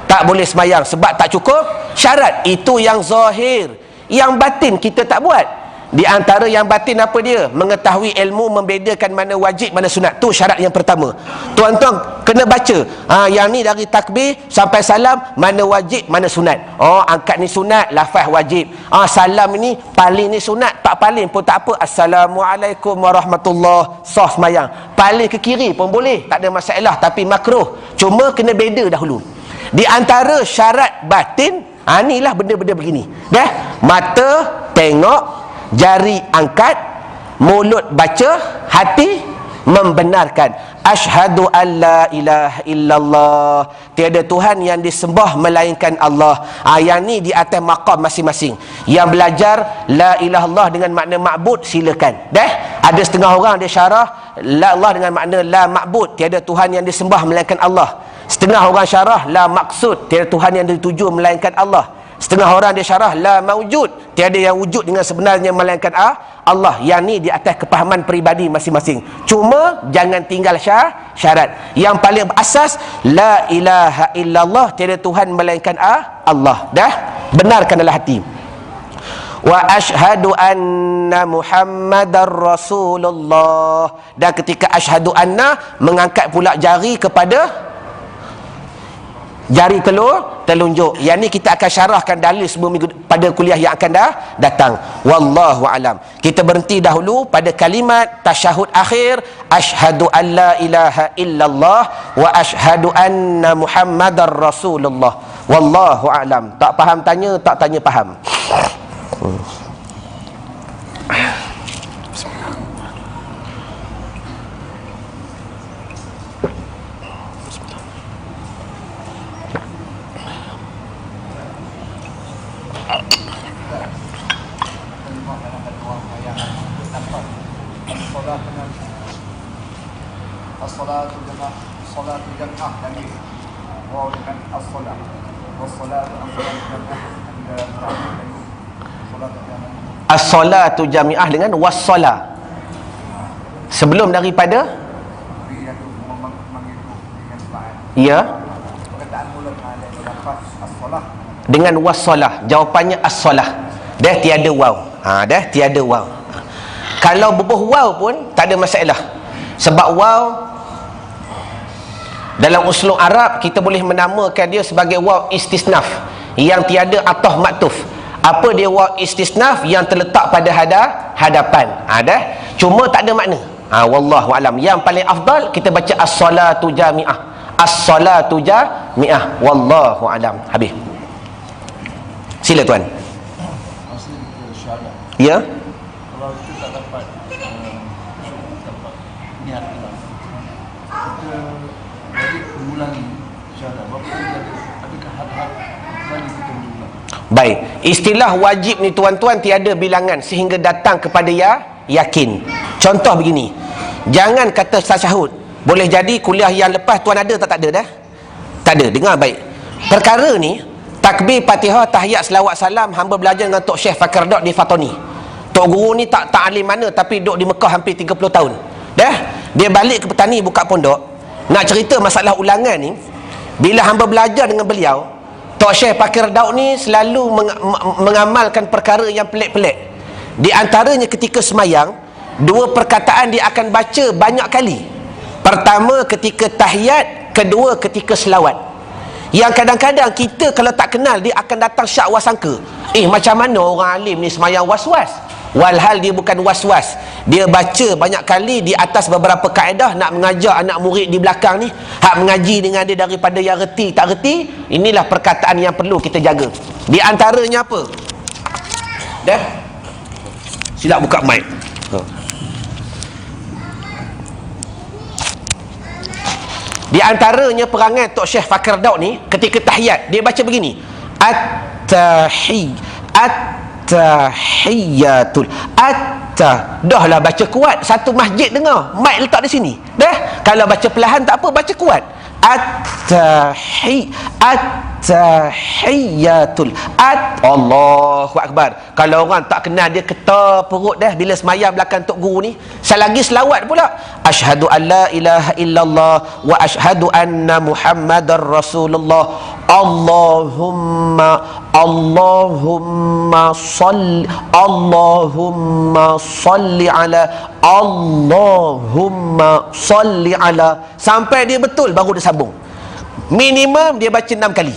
Tak boleh semayang sebab tak cukup syarat. Itu yang zahir. Yang batin kita tak buat. Di antara yang batin apa dia? Mengetahui ilmu, membedakan mana wajib, mana sunat. Tu syarat yang pertama. Tuan-tuan kena baca. Yang ni dari takbir sampai salam, mana wajib, mana sunat. Oh, angkat ni sunat, lafaz wajib. Salam ni paling ni sunat, tak paling pun tak apa. Assalamualaikum warahmatullahi, sah semayang. Paling ke kiri pun boleh, tak ada masalah, tapi makruh. Cuma kena beda dahulu. Di antara syarat batin, inilah benda-benda begini. Dah, mata tengok, jari angkat, mulut baca, hati membenarkan. Asyhadu an la ilaha illallah, tiada Tuhan yang disembah melainkan Allah. Yang ni di atas maqam masing-masing. Yang belajar la ilaha illallah dengan makna ma'bud, silakan. Dah, ada setengah orang dia syarah la Allah dengan makna la ma'bud, tiada Tuhan yang disembah melainkan Allah. Setengah orang syarah la maksud, tiada Tuhan yang dituju melainkan Allah. Setengah orang dia syarah la maujud, tiada yang wujud dengan sebenarnya melainkan Allah. Yang ni di atas kepahaman peribadi masing-masing. Cuma jangan tinggal syarat. Yang paling asas la ilaha illallah, tiada Tuhan melainkan Allah. Dah, benarkan dalam hati. Wa asyhadu anna Muhammadar Rasulullah. Dan ketika asyhadu anna, mengangkat pula jari kepada jari telunjuk. Yang ni kita akan syarahkan dalil sebelum minggu pada kuliah yang akan datang. Wallahu alam. Kita berhenti dahulu pada kalimat tasyahud akhir, asyhadu an la ilaha illallah wa asyhadu anna Muhammadar Rasulullah. Wallahu alam. Tak faham tanya, tak tanya faham. As-salatu jama'ah, salatu jama'ah lagi. Wa dengan as-salat. Was-salatu jama'ah dan terakhir lagi. Salatu jama'ah. As-salatu jami'ah dengan was-salah. Sebelum daripada ya. Perkataan mula ada lafaz as-salah Dengan was-salah. Jawapannya as-salah. Dah tiada waw. Dah tiada waw. Kalau bubuh waw pun tak ada masalah. Sebab waw dalam uslub Arab kita boleh menamakan dia sebagai waw istisnaf, yang tiada ataf maktuf. Apa dia waw istisnaf? Yang terletak pada hadapan. Dah. Cuma tak ada makna. Wallahu alam. Yang paling afdal kita baca as-salatu jami'ah. As-salatu jami'ah. Wallahu alam. Habis. Sila tuan. Ya. kalau kita tak dapat niat kita wajib mengulangi syahadat. Berapa kali adakah had-had kali kita mengulang? Baik, istilah wajib ni tuan-tuan tiada bilangan sehingga datang kepada yakin. Contoh begini, jangan kata tasyahud. Boleh jadi kuliah yang lepas tuan ada tak ada dah? Tak ada. Dengar baik. Perkara ni takbir, Fatihah, tahiyat, selawat, salam hamba belajar dengan Tok Syekh Fakir Dok di Fatoni. Tok guru ni tak alim mana tapi duduk di Mekah hampir 30 tahun. Dah, dia balik ke petani buka pondok. Nak cerita masalah ulangan ni, bila hamba belajar dengan beliau, Tok Syekh Fakir Daud ni selalu mengamalkan perkara yang pelik-pelik. Di antaranya ketika semayang, dua perkataan dia akan baca banyak kali. Pertama ketika tahiyat, kedua ketika selawat. Yang kadang-kadang kita kalau tak kenal, dia akan datang syak wasangka. Macam mana orang alim ni semayang was-was? Walhal dia bukan was-was, dia baca banyak kali di atas beberapa kaedah nak mengajar anak murid di belakang ni, hak mengaji dengan dia daripada yang reti tak reti. Inilah perkataan yang perlu kita jaga. Di antaranya apa? Dah? Silap buka mic. Di antaranya perangai Tok Syekh Fakir Daud ni ketika tahiyat, dia baca begini, At-tahiyatul dah lah baca kuat, satu masjid dengar, mic letak di sini dah. Kalau baca perlahan tak apa, baca kuat. At-tahiyatul Allahu Akbar. Kalau orang tak kenal dia ketar perut dah bila semayang belakang Tok Guru ni. Selagi selawat pula, asyhadu an la ilaha illallah wa asyhadu anna Muhammadar Rasulullah. Allahumma salli ala sampai dia betul baru dia sambung. Minimum dia baca 6 kali.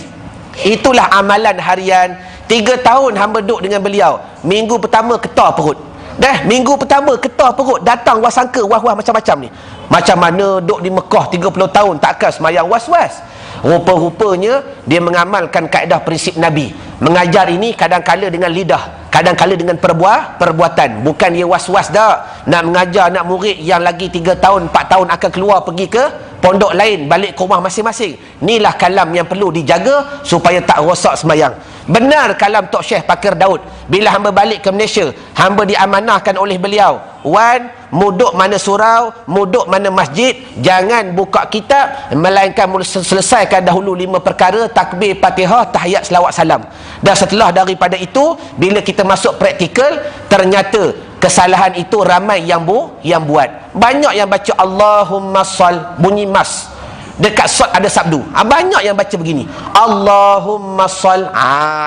Itulah amalan harian. 3 tahun hamba duduk dengan beliau. Minggu pertama ketar perut dah, minggu pertama ketar perut, datang wasangka wah-wah macam-macam ni. Macam mana duduk di Mekah 30 tahun takkan semayang was-was. Rupa-rupanya dia mengamalkan kaedah prinsip Nabi. Mengajar ini kadang-kala dengan lidah, kadang-kala dengan perbuatan. Bukan dia was-was dah nak mengajar anak murid yang lagi 3 tahun 4 tahun akan keluar pergi ke pondok lain, balik ke rumah masing-masing. Inilah kalam yang perlu dijaga supaya tak rosak semayang. Benar kalam Tok Syekh Fakir Daud. Bila hamba balik ke Malaysia, hamba diamanahkan oleh beliau, wan, muduk mana surau, muduk mana masjid, jangan buka kitab melainkan selesaikan dahulu 5 perkara: takbir, Fatihah, tahiyat, selawat, salam. Dan setelah daripada itu, bila kita masuk praktikal, ternyata kesalahan itu ramai yang buat. Banyak yang baca Allahumma sal, bunyi mas, dekat sod ada sabdu. Banyak yang baca begini, Allahumma sal.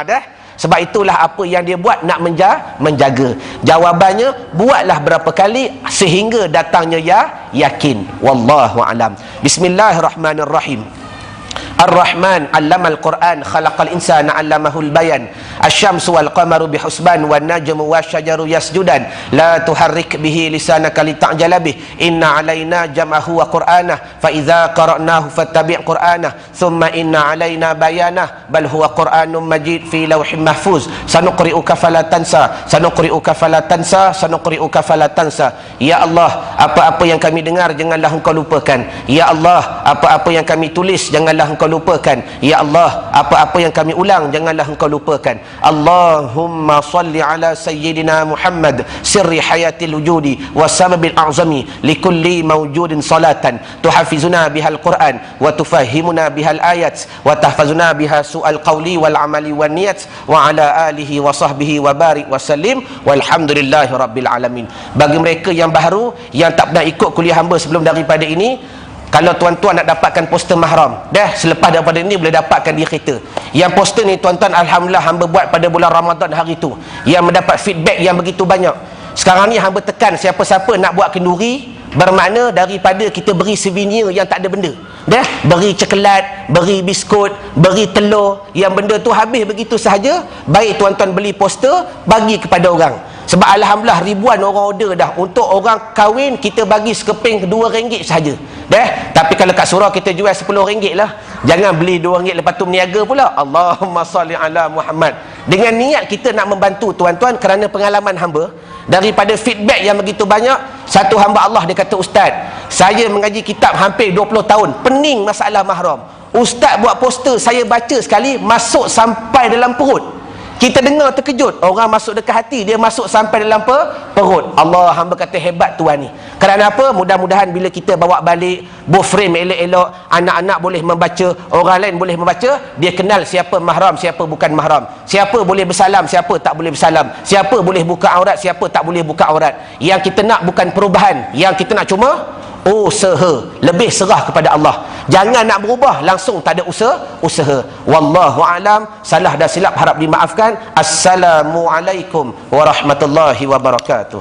Dah. Sebab itulah apa yang dia buat nak menjaga. Jawabannya, buatlah berapa kali sehingga datangnya yakin. Wallahu alam. Bismillahirrahmanirrahim. Ar-Rahman 'allamal Qur'an, khalaqal insana 'allamahul bayan. Asy-syamsu wal qamaru bihusban wan najmu wasyajaru yasjudan. La tuharrik bihi lisanaka lita'jala bih. Inna 'alaina jam'ahu wa qur'anah fa idza qara'nahu fattabi' qur'anah thumma inna 'alaina bayanah bal huwa Qur'anun Majid fi lawhin mahfuz. Sanuqri'uka fala tansa, sanuqri'uka fala tansa, sanuqri'uka fala tansa. Ya Allah, apa-apa yang kami dengar janganlah engkau lupakan. Ya Allah, apa-apa yang kami tulis janganlah engkau lupakan. Ya Allah, apa-apa yang kami ulang janganlah engkau lupakan. Allahumma salli ala sayyidina Muhammad sirri hayatil wujudi wa sababil a'zami likulli mawjudin salatan tuhafizuna bihal Qur'an wa tufahimuna bihal ayat wa tahfazuna biha su'al qawli wal amali wan niyat wa ala alihi wa sahbihi wa barik wa sallim walhamdulillahi rabbil alamin. Bagi mereka yang baru yang tak pernah ikut kuliah hamba sebelum daripada ini, kalau tuan-tuan nak dapatkan poster mahram, dah selepas daripada ini boleh dapatkan di kereta. Yang poster ni tuan-tuan, alhamdulillah hamba buat pada bulan Ramadan hari tu, yang mendapat feedback yang begitu banyak. Sekarang ni hamba tekan siapa-siapa nak buat kenduri, bermakna daripada kita beri souvenir yang tak ada benda, dah beri coklat, beri biskut, beri telur, yang benda tu habis begitu sahaja, baik tuan-tuan beli poster bagi kepada orang. Sebab alhamdulillah ribuan orang order dah. Untuk orang kahwin kita bagi sekeping RM2 sahaja dah. Tapi kalau kat surau kita jual RM10 lah. Jangan beli RM2 lepas tu meniaga pula. Allahumma salli ala Muhammad. Dengan niat kita nak membantu tuan-tuan, kerana pengalaman hamba daripada feedback yang begitu banyak. Satu hamba Allah dia kata, Ustaz, saya mengaji kitab hampir 20 tahun, pening masalah mahram. Ustaz buat poster, saya baca sekali masuk sampai dalam perut. Kita dengar terkejut, orang masuk dekat hati, dia masuk sampai dalam perut. Allah, hamba kata hebat Tuhan ni. Kerana apa? Mudah-mudahan bila kita bawa balik, frame elok-elok, anak-anak boleh membaca, orang lain boleh membaca, dia kenal siapa mahram, siapa bukan mahram, siapa boleh bersalam, siapa tak boleh bersalam, siapa boleh buka aurat, siapa tak boleh buka aurat. Yang kita nak bukan perubahan, yang kita nak cuma usaha, lebih serah kepada Allah. Jangan nak berubah langsung tak ada usaha. Wallahu alam. Salah dan silap harap dimaafkan. Assalamualaikum warahmatullahi wabarakatuh.